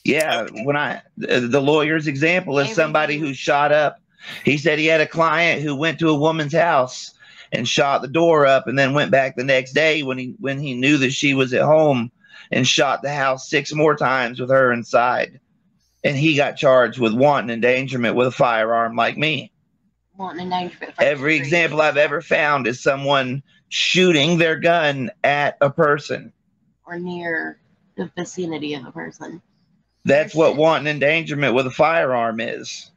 Yeah, okay. When the lawyer's example is somebody who shot up. He said he had a client who went to a woman's house and shot the door up, and then went back the next day when he knew that she was at home, and shot the house 6 more times with her inside. And he got charged with wanton endangerment with a firearm, like me. Wanton endangerment. Every example I've ever found is someone shooting their gun at a person or near the vicinity of a person. That's what wanton endangerment with a firearm is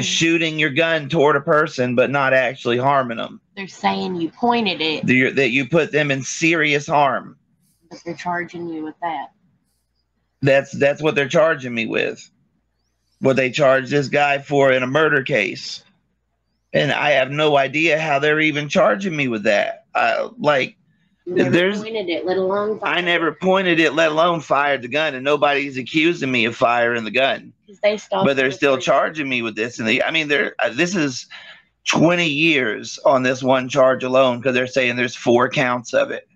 shooting your gun toward a person but not actually harming them. They're saying you pointed it. That you put them in serious harm. But they're charging you with that. That's what they're charging me with. What they charged this guy for in a murder case. And I have no idea how they're even charging me with that. Never pointed it, let alone fired. I never pointed it, let alone fired the gun, and nobody's accusing me of firing the gun. But they're still charging me with this. And this is 20 years on this one charge alone, because they're saying there's 4 counts of it.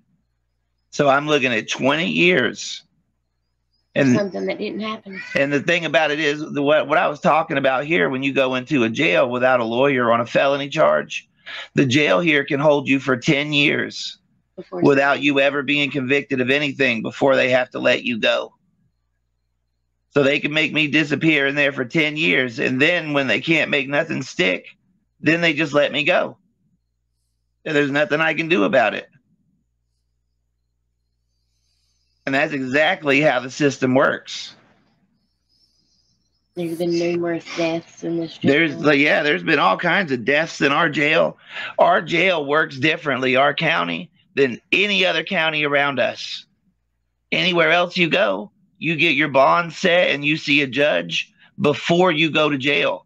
So I'm looking at 20 years. And something that didn't happen. And the thing about it is, what I was talking about here, when you go into a jail without a lawyer on a felony charge, the jail here can hold you for 10 years without you ever being convicted of anything before they have to let you go. So they can make me disappear in there for 10 years. And then when they can't make nothing stick, then they just let me go. And there's nothing I can do about it. And that's exactly how the system works. There's been numerous deaths in this jail. There's been all kinds of deaths in our jail. Our jail works differently, our county, than any other county around us. Anywhere else you go, you get your bond set and you see a judge before you go to jail.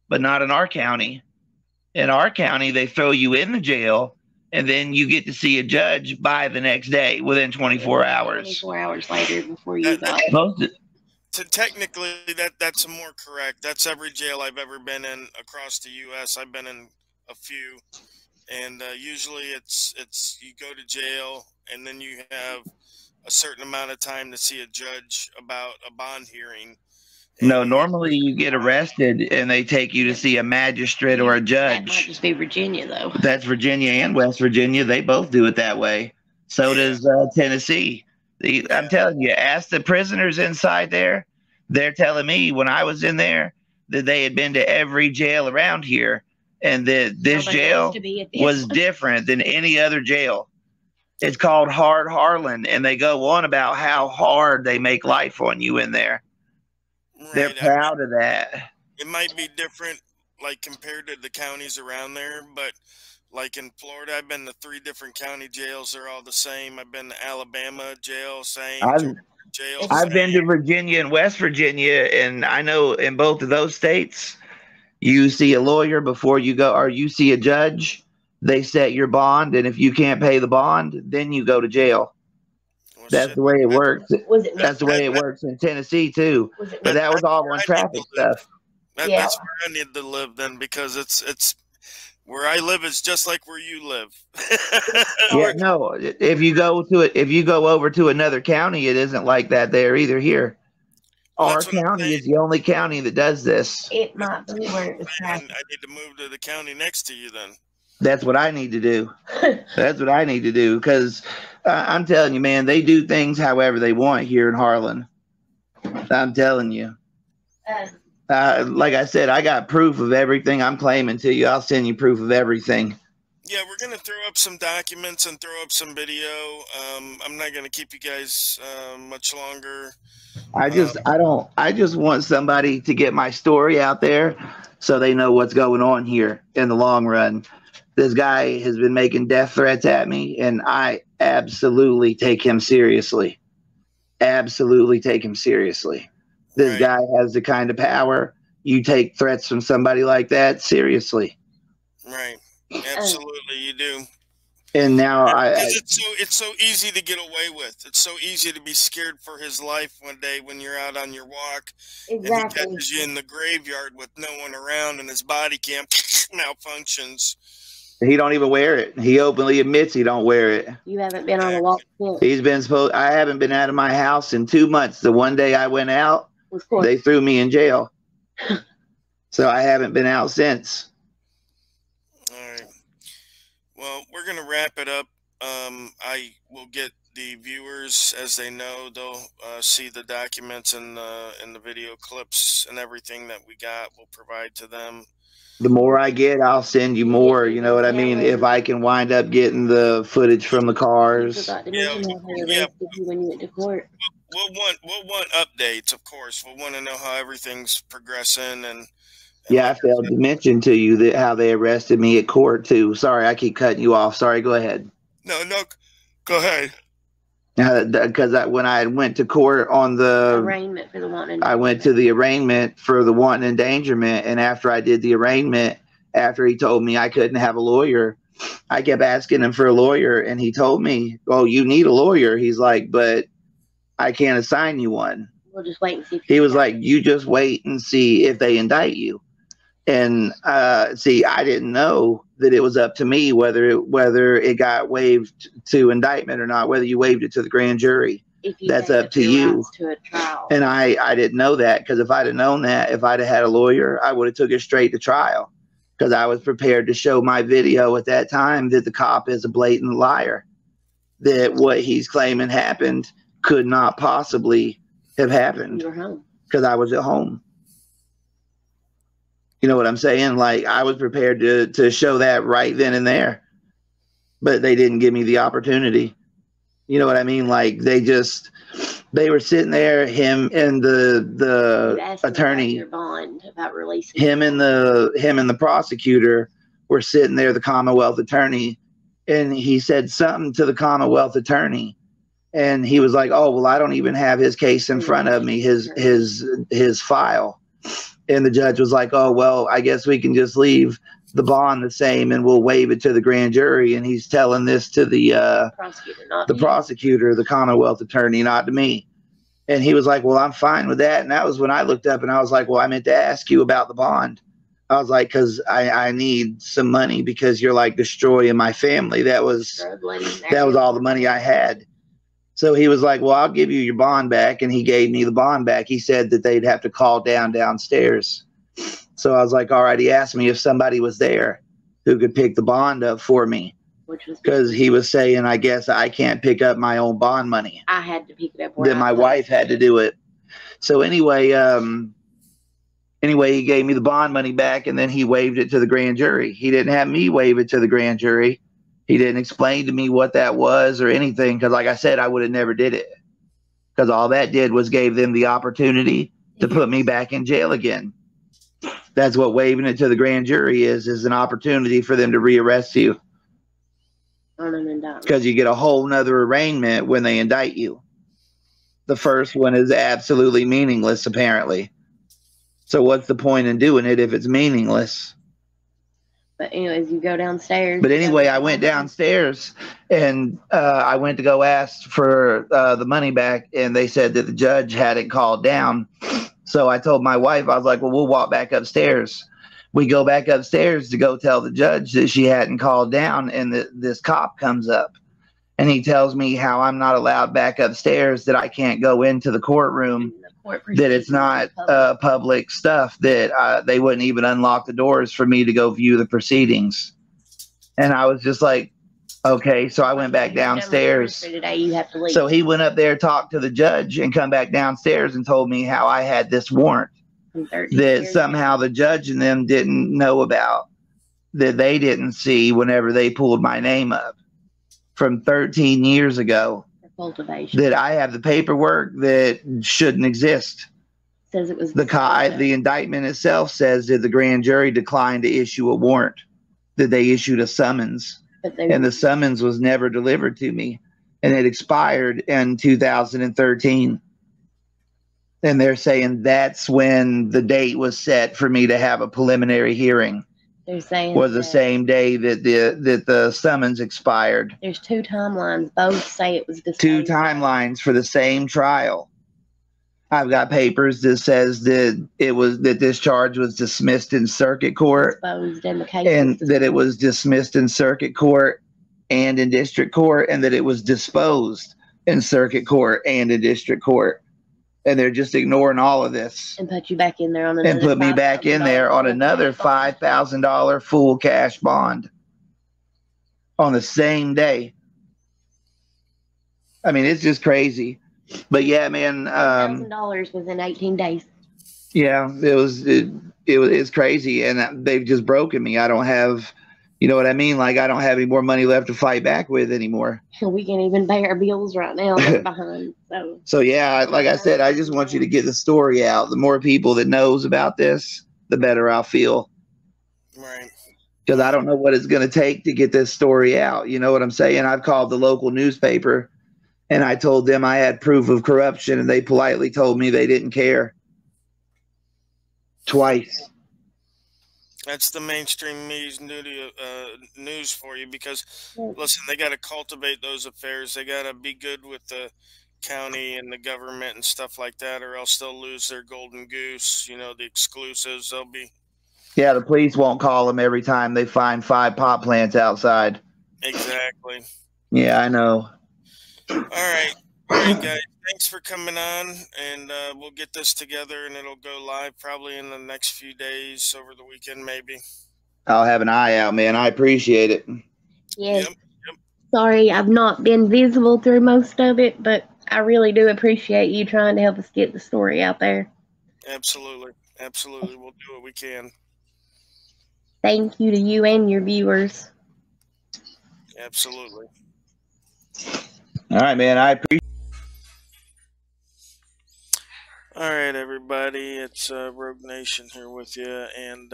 But not in our county. In our county, they throw you in the jail, and then you get to see a judge by the next day, within 24 hours. 24 hours later before you go. Technically, that's more correct. That's every jail I've ever been in across the U.S. I've been in a few. And usually it's you go to jail, and then you have a certain amount of time to see a judge about a bond hearing. No, normally you get arrested and they take you to see a magistrate or a judge. That might just be Virginia, though. That's Virginia and West Virginia. They both do it that way. So does Tennessee. I'm telling you, ask the prisoners inside there. They're telling me when I was in there that they had been to every jail around here, and that this jail was different than any other jail. It's called Hard Harlan, and they go on about how hard they make life on you in there. Right. They're proud of that. It might be different, like, compared to the counties around there, but like in Florida, I've been to 3 different county jails. They're all the same. I've been to Alabama jail, same. I've been to Virginia and West Virginia, and I know in both of those states, you see a lawyer before you go, or you see a judge. They set your bond, and if you can't pay the bond, then you go to jail. That's the way it works. That's the way it works in Tennessee too. But that was all on traffic stuff. That's where I need to live then, because it's where I live is just like where you live. Yeah, no. If you go over to another county, it isn't like that there either. Here, our county is the only county that does this. It might be where it's I need to move to the county next to you then. That's what I need to do. That's what I need to do, because I'm telling you, man, they do things however they want here in Harlan. I'm telling you. Like I said, I got proof of everything I'm claiming to you. I'll send you proof of everything. Yeah, we're going to throw up some documents and throw up some video. I'm not going to keep you guys much longer. I just want somebody to get my story out there so they know what's going on here in the long run. This guy has been making death threats at me, and I absolutely take him seriously. Absolutely take him seriously. This Right. guy has the kind of power. You take threats from somebody like that seriously. Right. Absolutely, you do. And now Because it's so easy to get away with. It's so easy to be scared for his life one day when you're out on your walk and he Exactly. catches you in the graveyard with no one around and his body cam malfunctions. he don't even wear it. He openly admits he don't wear it. You haven't been on a walk since. He's been supposed. I haven't been out of my house in 2 months. The one day I went out, they threw me in jail. So I haven't been out since. All right. Well, we're gonna wrap it up. I will get the viewers, as they know, they'll see the documents and the video clips and everything that we got. We'll provide to them. The more I get, I'll send you more. You know what I mean? If I can wind up getting the footage from the cars. Forgot to mention how they arrested you when you went to court. We'll want updates, of course. We'll want to know how everything's progressing and yeah, I failed to mention to you that how they arrested me at court too. Sorry, I keep cutting you off. Sorry, go ahead. No, go ahead. Because when I went to court on the arraignment for the wanton, I went to the arraignment for the wanton endangerment, and after I did the arraignment, after he told me I couldn't have a lawyer, I kept asking him for a lawyer, and he told me, "Oh, you need a lawyer." He's like, "But I can't assign you one." We'll just wait and see. He was like, "You just wait and see if they indict you." And see, I didn't know that it was up to me whether it got waived to indictment or not, whether you waived it to the grand jury. That's up to you. To a trial. And I didn't know that, because if I'd have known that, if I'd have had a lawyer, I would have took it straight to trial, because I was prepared to show my video at that time that the cop is a blatant liar, that what he's claiming happened could not possibly have happened, because I was at home. You know what I'm saying? Like, I was prepared to show that right then and there, but they didn't give me the opportunity. You know what I mean? Like, they were sitting there, him and the attorney, your bond about releasing him and the prosecutor were sitting there, the Commonwealth attorney, and he said something to the Commonwealth attorney, and he was like, "Oh, well, I don't even have his case in front of me, his file." And the judge was like, "Oh, well, I guess we can just leave the bond the same and we'll waive it to the grand jury." And he's telling this to the prosecutor, the Commonwealth attorney, not to me. And he was like, "Well, I'm fine with that." And that was when I looked up and I was like, "Well, I meant to ask you about the bond." I was like, "Because I need some money, because you're like destroying my family." That was all the money I had. So he was like, "Well, I'll give you your bond back." And he gave me the bond back. He said that they'd have to call downstairs. So I was like, all right. He asked me if somebody was there who could pick the bond up for me, because he was saying, I guess I can't pick up my own bond money. I had to pick it up. That my wife had to do it. So anyway, he gave me the bond money back, and then he waived it to the grand jury. He didn't have me waive it to the grand jury. He didn't explain to me what that was or anything, because like I said, I would have never did it, because all that did was gave them the opportunity to put me back in jail again. That's what waiving it to the grand jury is an opportunity for them to rearrest you, because you get a whole nother arraignment when they indict you. The first one is absolutely meaningless, apparently. So what's the point in doing it if it's meaningless? But anyways, you go downstairs. But anyway, I went downstairs and I went to go ask for the money back, and they said that the judge hadn't called down. So I told my wife, I was like, "Well, we'll walk back upstairs." We go back upstairs to go tell the judge that she hadn't called down, and this cop comes up, and he tells me how I'm not allowed back upstairs, that I can't go into the courtroom, that it's not public stuff, that they wouldn't even unlock the doors for me to go view the proceedings. And I was just like, okay. So I went back downstairs. So he went up there, talked to the judge, and come back downstairs and told me how I had this warrant that somehow the judge and them didn't know about, that they didn't see whenever they pulled my name up from 13 years ago. cultivation. That I have the paperwork that shouldn't exist. Says it was the indictment itself says that the grand jury declined to issue a warrant, that they issued a summons, and the summons was never delivered to me, and it expired in 2013. And they're saying that's when the date was set for me to have a preliminary hearing. They're saying was the same day that the summons expired. There's 2 timelines. Both say it was the 2 timelines for the same trial. I've got papers that says that this charge was dismissed in circuit court, and that it was dismissed in circuit court and in district court, and that it was disposed in circuit court and in district court. And they're just ignoring all of this. And put you back in there on another and put me back in there on another $5,000 full cash bond on the same day. I mean, it's just crazy. But yeah, man, $1,000 within 18 days. Yeah, it's crazy, and they've just broken me. I don't have, you know what I mean? Like, I don't have any more money left to fight back with anymore. We can't even pay our bills right now. They're behind. So yeah, like I said, I just want you to get the story out. The more people that knows about this, the better I'll feel. Right. Because I don't know what it's going to take to get this story out. You know what I'm saying? I've called the local newspaper, and I told them I had proof of corruption, and they politely told me they didn't care. Twice. That's the mainstream news for you, because, listen, they got to cultivate those affairs. They got to be good with the county and the government and stuff like that, or else they'll lose their golden goose, you know, the exclusives. They'll be... Yeah, the police won't call them every time they find 5 pot plants outside. Exactly. Yeah, I know. All right, guys. Thanks for coming on, and we'll get this together, and it'll go live probably in the next few days, over the weekend maybe. I'll have an eye out, man. I appreciate it. Yes. Yep. Sorry, I've not been visible through most of it, but I really do appreciate you trying to help us get the story out there. Absolutely. Absolutely. We'll do what we can. Thank you to you and your viewers. Absolutely. All right, man. I appreciate. All right, everybody. It's Rogue Nation here with you, and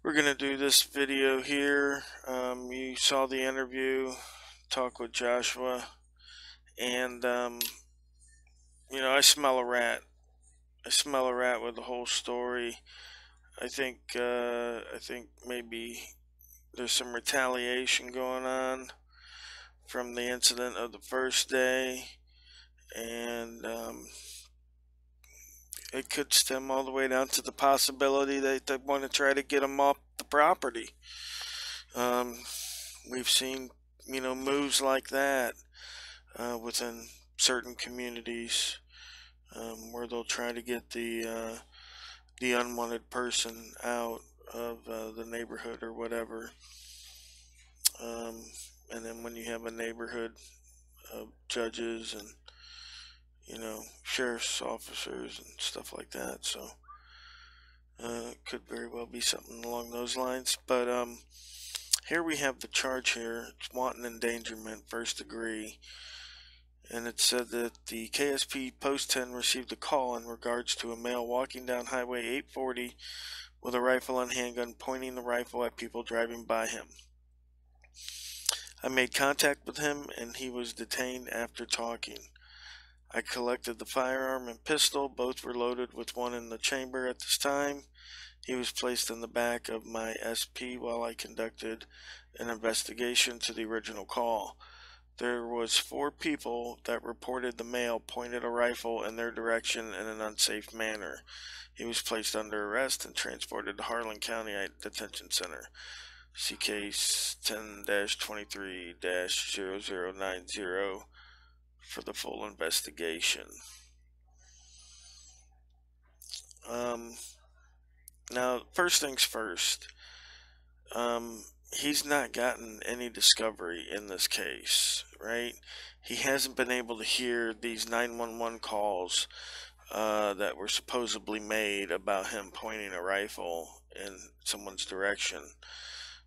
we're going to do this video here. You saw the interview, talk with Joshua, and, you know, I smell a rat. I smell a rat with the whole story. I think maybe there's some retaliation going on from the incident of the first day, and it could stem all the way down to the possibility that they want to try to get him off the property. We've seen, you know, moves like that within certain communities, where they'll try to get the unwanted person out of the neighborhood or whatever. And then when you have a neighborhood of judges and, you know, sheriff's officers and stuff like that, so it could very well be something along those lines. But here we have the charge here. It's wanton endangerment, first degree. And it said that the KSP Post 10 received a call in regards to a male walking down Highway 840 with a rifle and handgun, pointing the rifle at people driving by him. I made contact with him, and he was detained after talking. I collected the firearm and pistol. Both were loaded with one in the chamber at this time. He was placed in the back of my SP while I conducted an investigation to the original call. There was 4 people that reported the male pointed a rifle in their direction in an unsafe manner. He was placed under arrest and transported to Harlan County Detention Center. See case 10-23-0090 for the full investigation. Now, first things first, he's not gotten any discovery in this case, right? He hasn't been able to hear these 911 calls that were supposedly made about him pointing a rifle in someone's direction.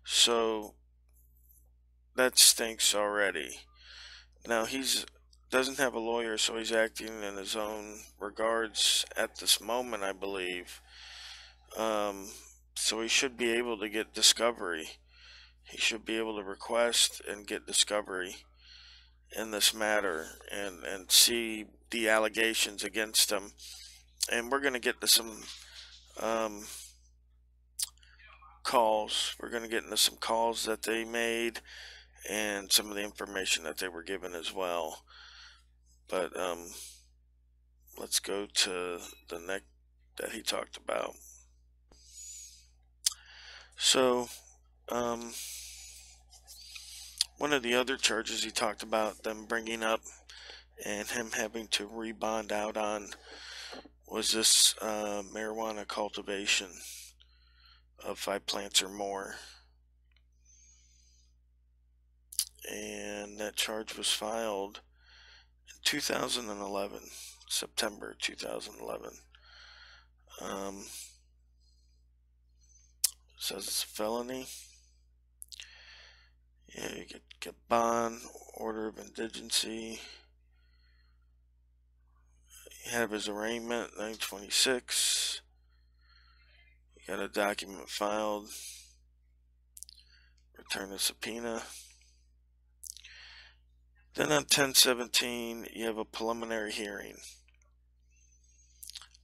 So that stinks already. Now doesn't have a lawyer, so he's acting in his own regards at this moment, I believe. So he should be able to get discovery. He should be able to request and get discovery in this matter and see the allegations against him. And we're going to get to some calls. We're going to get into some calls that they made and some of the information that they were given as well. But let's go to the next that he talked about. So one of the other charges he talked about them bringing up and him having to rebond out on was this marijuana cultivation of 5 plants or more. And that charge was filed in 2011, September 2011. Says it's a felony. Yeah, you get bond, order of indigency. You have his arraignment, 9/26. You got a document filed. Return a subpoena. Then on 10/17, you have a preliminary hearing.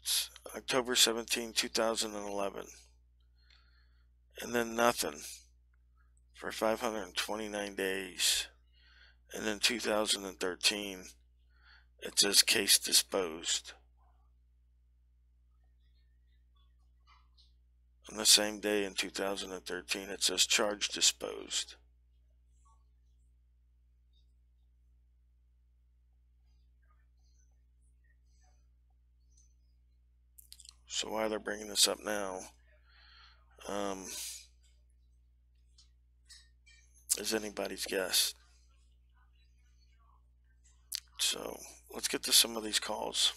It's October 17, 2011. And then nothing for 529 days. And in 2013, it says case disposed. On the same day in 2013, it says charge disposed. So why they're bringing this up now is anybody's guess. So let's get to some of these calls.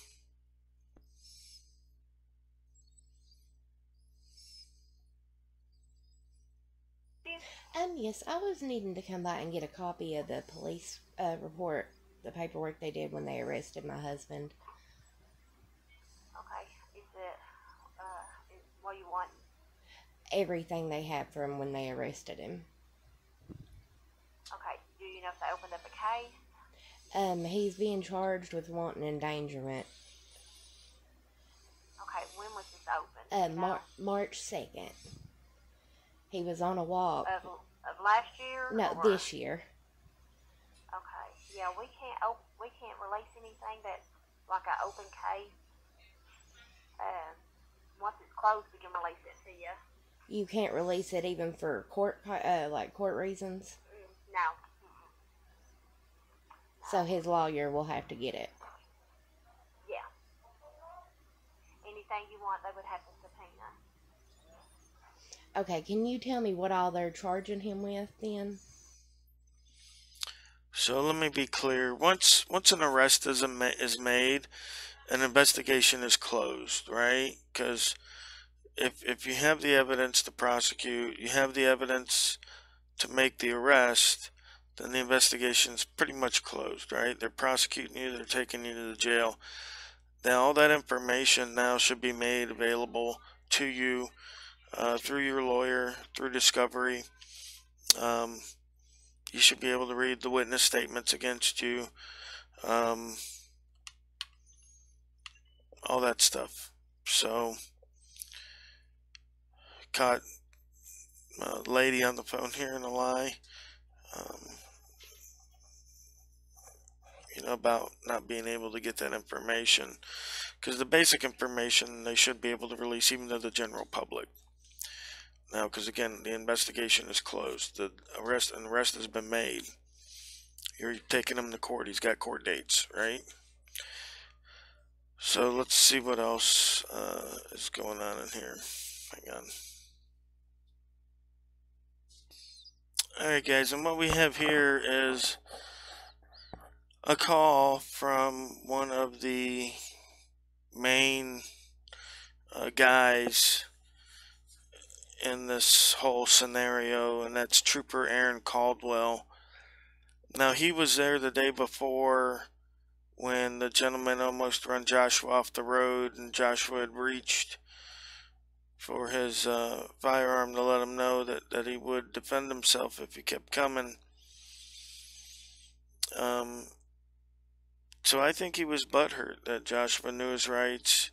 Yes, I was needing to come by and get a copy of the police report, the paperwork they did when they arrested my husband. Okay. What do you want? Everything they have from when they arrested him. Okay. Do you know if they opened up a case? He's being charged with wanton endangerment. Okay. When was this opened? March 2nd. He was on a walk. Of last year? No, this year. Okay. Yeah, we can't release anything that's like an open case. Once it's closed, we can release it to you. You can't release it even for court reasons? No. So his lawyer will have to get it. Yeah. Anything you want, they would have to subpoena. Okay, can you tell me what all they're charging him with then? So let me be clear. Once an arrest is made, an investigation is closed, right? Because if you have the evidence to prosecute, you have the evidence to make the arrest, then the investigation's pretty much closed, right? They're prosecuting you, they're taking you to the jail. Now all that information now should be made available to you through your lawyer, through discovery. You should be able to read the witness statements against you, all that stuff. So, caught a lady on the phone hearing a lie, about not being able to get that information, because the basic information they should be able to release even to the general public. Now, because again, the investigation is closed, the arrest has been made. You're taking him to court. He's got court dates, right? So let's see what else is going on in here. Hang on. Alright guys, and what we have here is a call from one of the main guys in this whole scenario, and that's Trooper Aaron Caldwell. Now, he was there the day before when the gentleman almost run Joshua off the road, and Joshua had reached for his firearm to let him know that he would defend himself if he kept coming. So I think he was butthurt that Joshua knew his rights.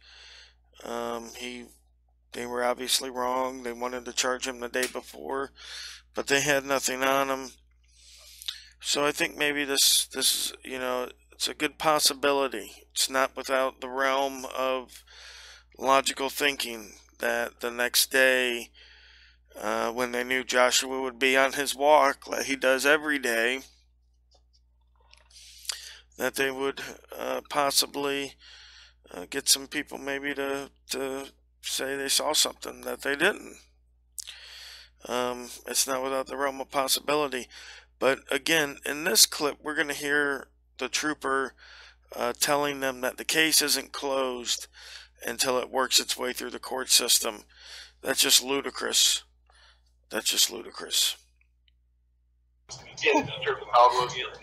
They were obviously wrong. They wanted to charge him the day before, but they had nothing on him. So I think maybe this is, it's a good possibility. It's not without the realm of logical thinking that the next day, when they knew Joshua would be on his walk like he does every day, that they would possibly get some people maybe to say they saw something that they didn't. It's not without the realm of possibility. But again, in this clip, we're going to hear the trooper telling them that the case isn't closed until it works its way through the court system. That's just ludicrous. That's just ludicrous.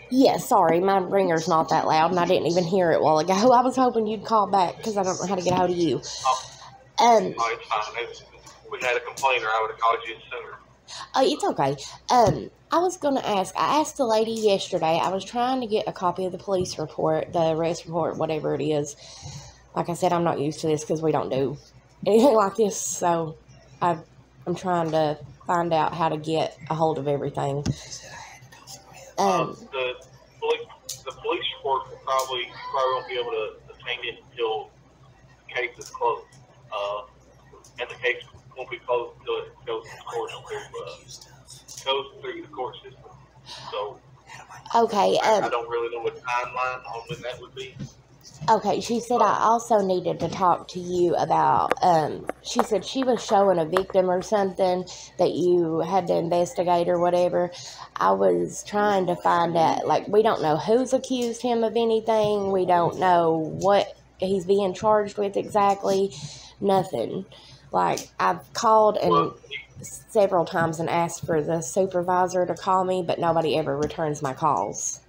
Yeah, sorry, my ringer's not that loud, and I didn't even hear it a while ago. I was hoping you'd call back because I don't know how to get a hold of you. Oh, it's fine. If we had a complainer, I would have called you sooner. Oh, it's okay. I was going to ask. I asked the lady yesterday. I was trying to get a copy of the police report, the arrest report, whatever it is. Like I said, I'm not used to this because we don't do anything like this. So I'm trying to find out how to get a hold of everything. The police report will probably won't be able to obtain it until the case is closed. And the case won't be closed until it goes through the court system. So, okay. I don't really know what timeline on when that would be. Okay, she said I also needed to talk to you about, she said she was showing a victim or something that you had to investigate or whatever. I was trying to find out, like, we don't know who's accused him of anything. We don't know what he's being charged with exactly. Nothing. Like, I've called several times and asked for the supervisor to call me, but nobody ever returns my calls.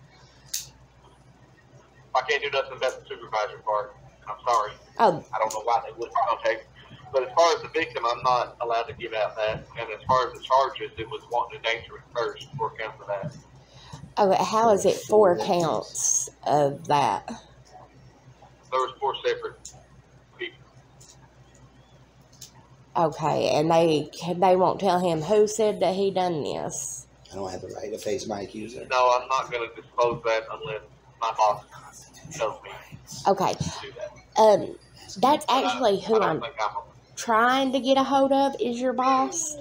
I can't do nothing about the supervisor part. I'm sorry. Oh. I don't know why they wouldn't contact. But as far as the victim, I'm not allowed to give out that. And as far as the charges, it was wanton endangerment first before count for that. Okay, how is it 4 counts of that? There was 4 separate people. Okay, and they won't tell him who said that he done this. I don't have the right to face my accuser. No, I'm not going to disclose that unless my boss tells me. Okay. To do that. That's actually who I'm trying to get a hold of, is your boss.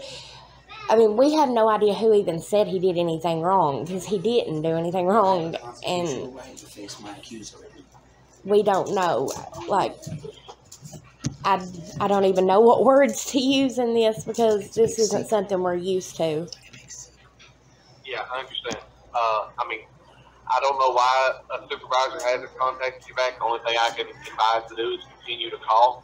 I mean, we have no idea who even said he did anything wrong, because he didn't do anything wrong, and we don't know. Like, I don't even know what words to use in this, because this isn't something we're used to. Yeah, I understand. I mean, I don't know why a supervisor hasn't contacted you back. The only thing I can advise to do is continue to call.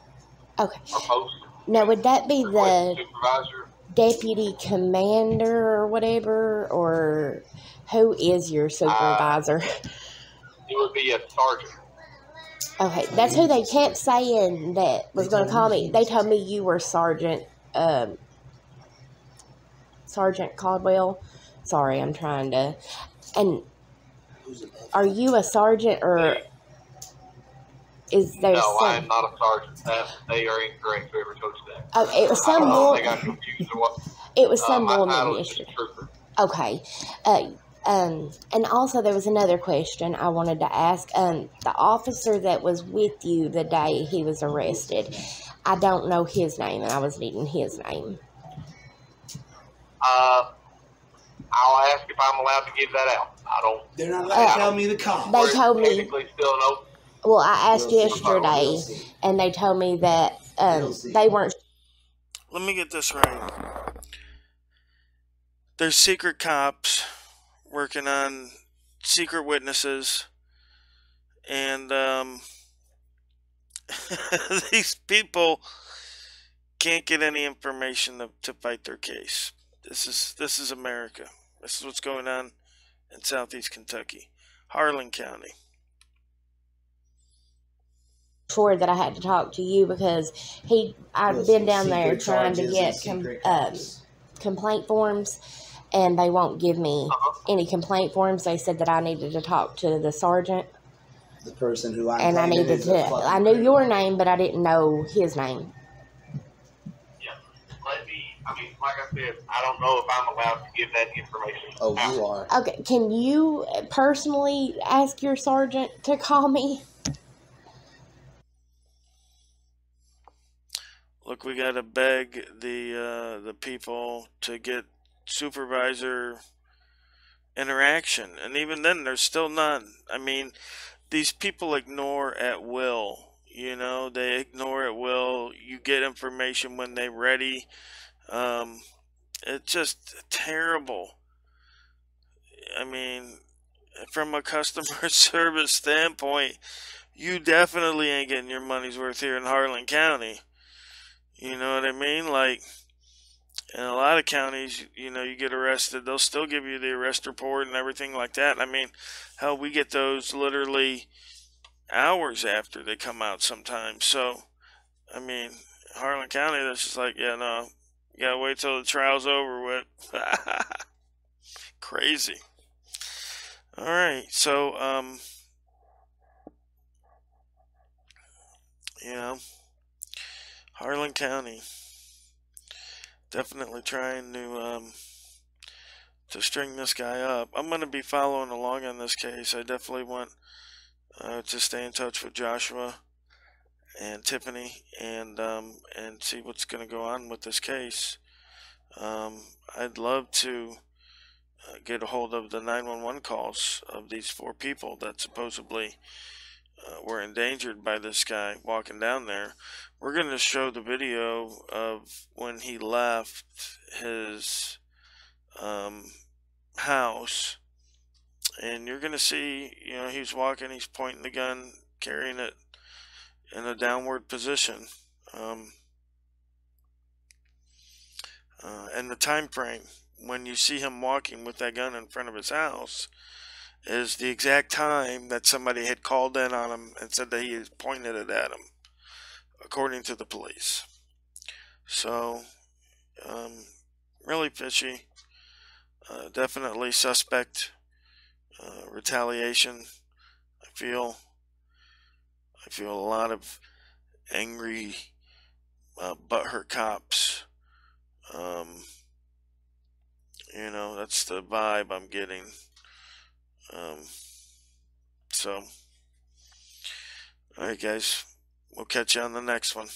Okay. Or post. Now, would that be the supervisor, deputy commander or whatever, or who is your supervisor? It would be a sergeant. Okay, that's who they kept saying that was going to call me. They told me you were Sergeant Caldwell. Sorry, I'm trying to. And are you a sergeant, or is there No, some... I am not a sergeant. They are incorrect. Whoever told you that. Oh, it was some woman. They got confused or what? It was some my woman title yesterday. is trooper. Okay. And also there was another question I wanted to ask. The officer that was with you the day he was arrested, I don't know his name, and I was needing his name. I'll ask if I'm allowed to give that out. I don't. They're not allowed to tell me to call. They told me. Technically still no. Well, I asked yesterday, and they told me that they weren't. Let me get this right. There's secret cops working on secret witnesses, and these people can't get any information to fight their case. This is America. This is what's going on in southeast Kentucky, Harlan County. Sure that I had to talk to you because I've been down there trying to get complaint forms, and they won't give me any complaint forms. They said that I needed to talk to the sergeant, The person who I'm and I claiming needed is a to. fucking I knew criminal. your name, but I didn't know his name. Yeah. Like I said, I don't know if I'm allowed to give that information. Oh, you are. Okay, can you personally ask your sergeant to call me? Look, we gotta beg the people to get supervisor interaction, and even then, there's still none. I mean, these people ignore at will. You know, they ignore at will. You get information when they're ready. It's just terrible. I mean, from a customer service standpoint, you definitely ain't getting your money's worth here in Harlan County. You know what I mean? Like, in a lot of counties, you know, you get arrested, they'll still give you the arrest report and everything like that. I mean, hell, we get those literally hours after they come out sometimes. So, I mean, Harlan County, that's just like, yeah, no, you gotta wait till the trial's over with. Crazy. All right, so, you know, Harlan County definitely trying to string this guy up. I'm going to be following along on this case. I definitely want to stay in touch with Joshua and Tiffany and see what's going to go on with this case. I'd love to get a hold of the 911 calls of these 4 people that supposedly were endangered by this guy walking down there. We're going to show the video of when he left his house, and you're going to see, you know, he's walking, he's pointing the gun, carrying it in a downward position. And the time frame when you see him walking with that gun in front of his house is the exact time that somebody had called in on him and said that he had pointed it at him, according to the police. So, really fishy. Definitely suspect. Retaliation. I feel a lot of angry, butthurt cops. You know, that's the vibe I'm getting. So, alright guys, we'll catch you on the next one.